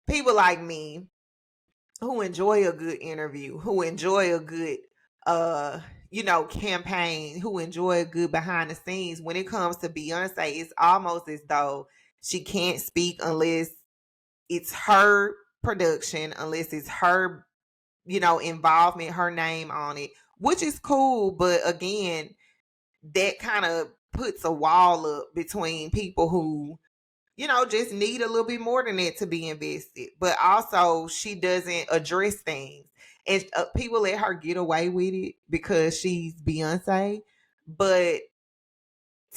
like me, who enjoy a good interview, who enjoy a good campaign, who enjoy a good behind the scenes, when it comes to Beyonce, it's almost as though she can't speak unless it's her production, unless it's her involvement, her name on it, which is cool. But again, that kind of puts a wall up between people who just need a little bit more than that to be invested. But also, she doesn't address things. And people let her get away with it because she's Beyonce. But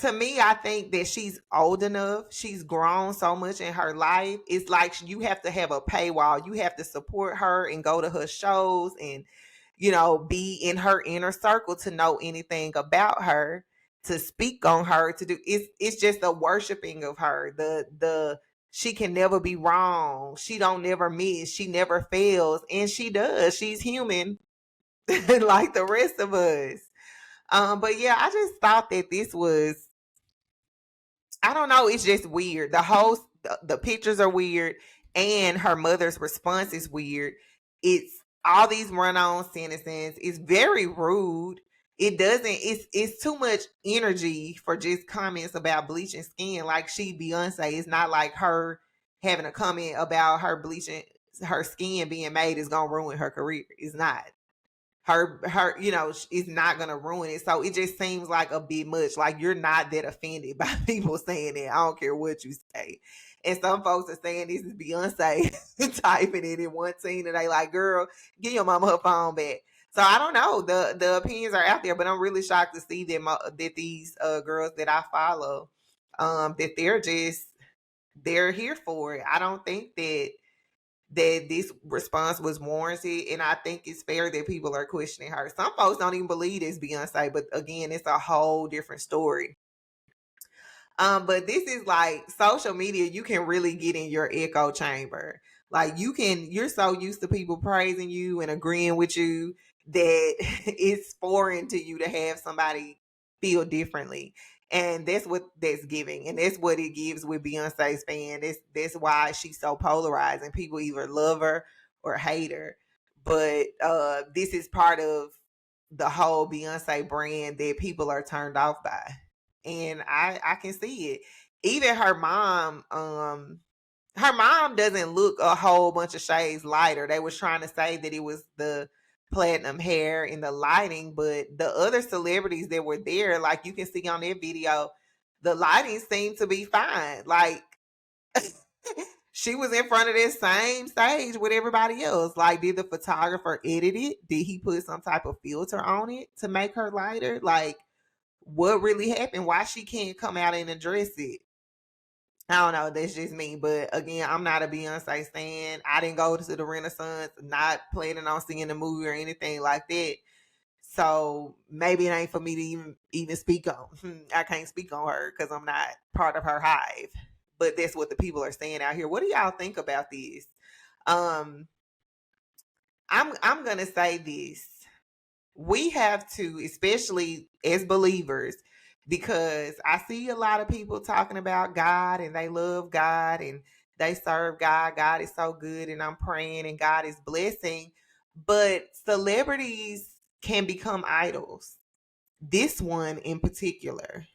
to me, I think that she's old enough. She's grown so much in her life. It's like you have to have a paywall. You have to support her and go to her shows and, be in her inner circle to know anything about her, to speak on her, to do it's just a worshiping of her. The she can never be wrong. She don't never miss. She never fails. And she does. She's human like the rest of us. But yeah, I just thought that this was, I don't know, it's just weird. The pictures are weird, and her mother's response is weird. It's all these run-on sentences. It's very rude. It's too much energy for just comments about bleaching skin. Like, she Beyonce. It's not like her having a comment about her bleaching, her skin being made is gonna ruin her career. It's not. Her is not gonna ruin it. So it just seems like a bit much. Like, you're not that offended by people saying that. I don't care what you say. And some folks are saying this is Beyonce typing it in one scene, and they like, girl, give your mama her phone back. So I don't know. The opinions are out there, but I'm really shocked to see that these girls that I follow, that they're here for it. I don't think that this response was warranted, and I think it's fair that people are questioning her. Some folks don't even believe it's Beyonce, but again, it's a whole different story. But this is like social media. You can really get in your echo chamber. Like, you're so used to people praising you and agreeing with you that it's foreign to you to have somebody feel differently. And that's what that's giving. And that's what it gives with Beyonce's fan. That's why she's so polarizing. People either love her or hate her. But this is part of the whole Beyonce brand that people are turned off by. And I can see it. Even her mom doesn't look a whole bunch of shades lighter. They was trying to say that it was the platinum hair and the lighting, but the other celebrities that were there, like you can see on their video, the lighting seemed to be fine. Like, she was in front of this same stage with everybody else. Like, did the photographer edit it? Did he put some type of filter on it to make her lighter? Like, what really happened? Why she can't come out and address it? I don't know. That's just me. But again, I'm not a Beyonce stan. I didn't go to the Renaissance, not planning on seeing the movie or anything like that. So maybe it ain't for me to even speak on. I can't speak on her because I'm not part of her hive. But that's what the people are saying out here. What do y'all think about this? I'm gonna say this. We have to, especially as believers, because I see a lot of people talking about God and they love God and they serve God. God is so good and I'm praying and God is blessing. But celebrities can become idols. This one in particular,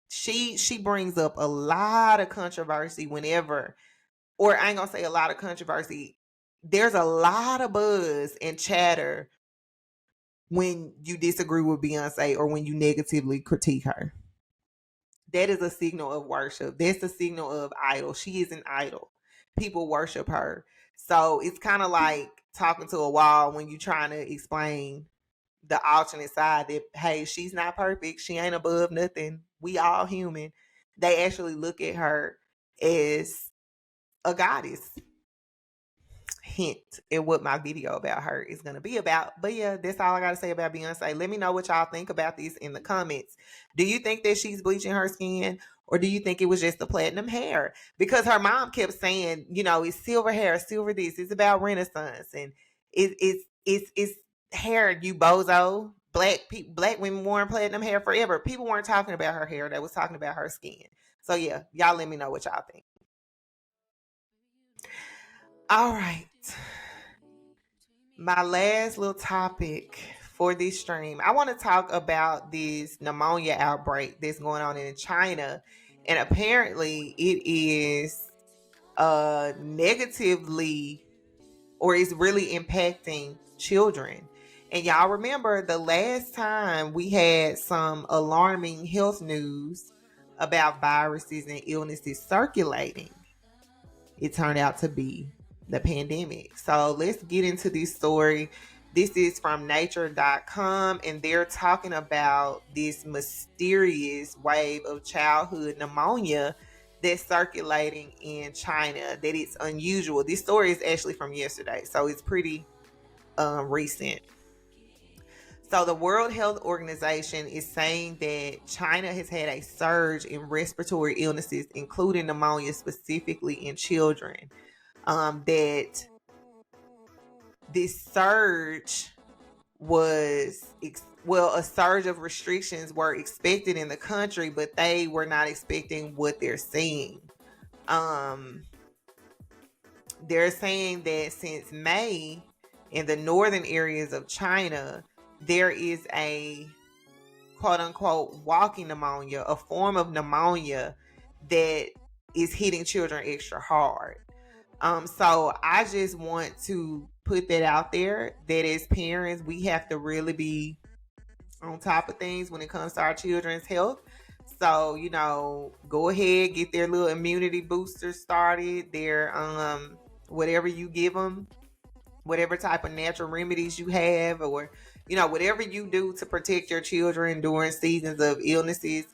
she brings up a lot of controversy whenever, or I ain't gonna say a lot of controversy. There's a lot of buzz and chatter when you disagree with Beyonce or when you negatively critique her. That is a signal of worship. That's a signal of idol. She is an idol. People worship her. So it's kind of like talking to a wall when you're trying to explain the alternate side that, hey, she's not perfect. She ain't above nothing. We all human. They actually look at her as a goddess. Hint at what my video about her is going to be about. But yeah, that's all I got to say about Beyonce. Let me know what y'all think about this in the comments. Do you think that she's bleaching her skin, or do you think it was just the platinum hair? Because her mom kept saying, you know, it's silver hair, silver this. It's about Renaissance, and it's hair, you bozo. Black women wearing platinum hair forever. People weren't talking about her hair. They was talking about her skin. So yeah, y'all let me know what y'all think. All right. My last little topic for this stream, I want to talk about this pneumonia outbreak that's going on in China. And apparently it is negatively, or is really impacting children. And y'all remember the last time we had some alarming health news about viruses and illnesses circulating, it turned out to be the pandemic. So let's get into this story. This is from nature.com, and they're talking about this mysterious wave of childhood pneumonia that's circulating in China, that it's unusual. This story is actually from yesterday, so it's pretty recent. So the World Health Organization is saying that China has had a surge in respiratory illnesses, including pneumonia, specifically in children. That this surge was, a surge of restrictions were expected in the country, but they were not expecting what they're seeing. They're saying that since May, in the northern areas of China, there is a quote unquote walking pneumonia, a form of pneumonia that is hitting children extra hard. So I just want to put that out there, that as parents, we have to really be on top of things when it comes to our children's health. So, you know, go ahead, get their little immunity boosters started, their whatever you give them, whatever type of natural remedies you have, or, you know, whatever you do to protect your children during seasons of illnesses.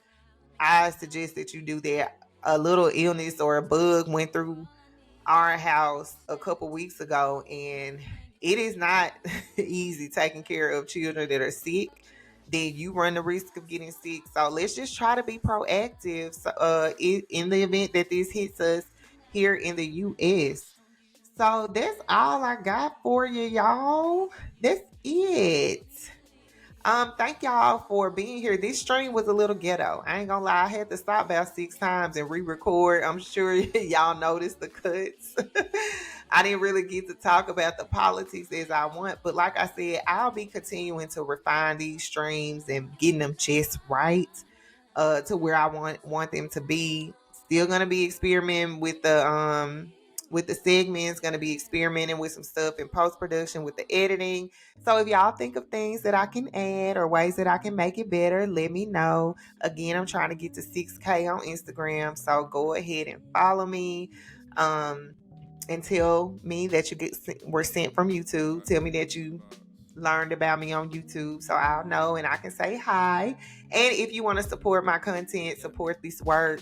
I suggest that you do that. A little illness or a bug went through our house a couple weeks ago, and it is not easy taking care of children that are sick. Then you run the risk of getting sick. So let's just try to be proactive, in the event that this hits us here in the US. So that's all I got for you, y'all. That's it. Thank y'all for being here. This stream was a little ghetto. I ain't gonna lie, I had to stop about 6 times and re-record. I'm sure y'all noticed the cuts. I didn't really get to talk about the politics as I want, but like I said, I'll be continuing to refine these streams and getting them just right, to where I want them to be. Still gonna be experimenting with the segments, gonna be experimenting with some stuff in post-production with the editing. So if y'all think of things that I can add or ways that I can make it better, let me know. Again, I'm trying to get to 6K on Instagram, so go ahead and follow me. and tell me that you were sent from YouTube. Tell me that you learned about me on YouTube, so I'll know and I can say hi. And if you want to support my content, support this work,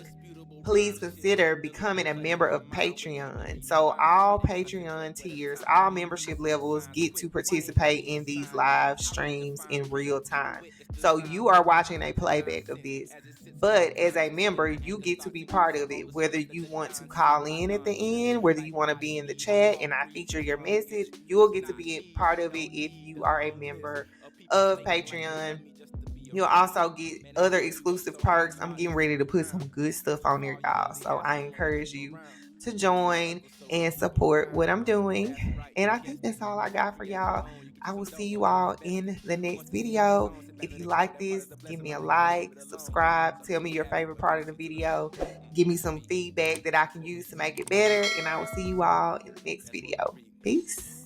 please consider becoming a member of Patreon. So all Patreon tiers, all membership levels get to participate in these live streams in real time. So you are watching a playback of this. But as a member, you get to be part of it, whether you want to call in at the end, whether you want to be in the chat and I feature your message, you'll get to be a part of it if you are a member of Patreon. You'll also get other exclusive perks. I'm getting ready to put some good stuff on there, y'all. So I encourage you to join and support what I'm doing. And I think that's all I got for y'all. I will see you all in the next video. If you like this, give me a like, subscribe, tell me your favorite part of the video. Give me some feedback that I can use to make it better. And I will see you all in the next video. Peace.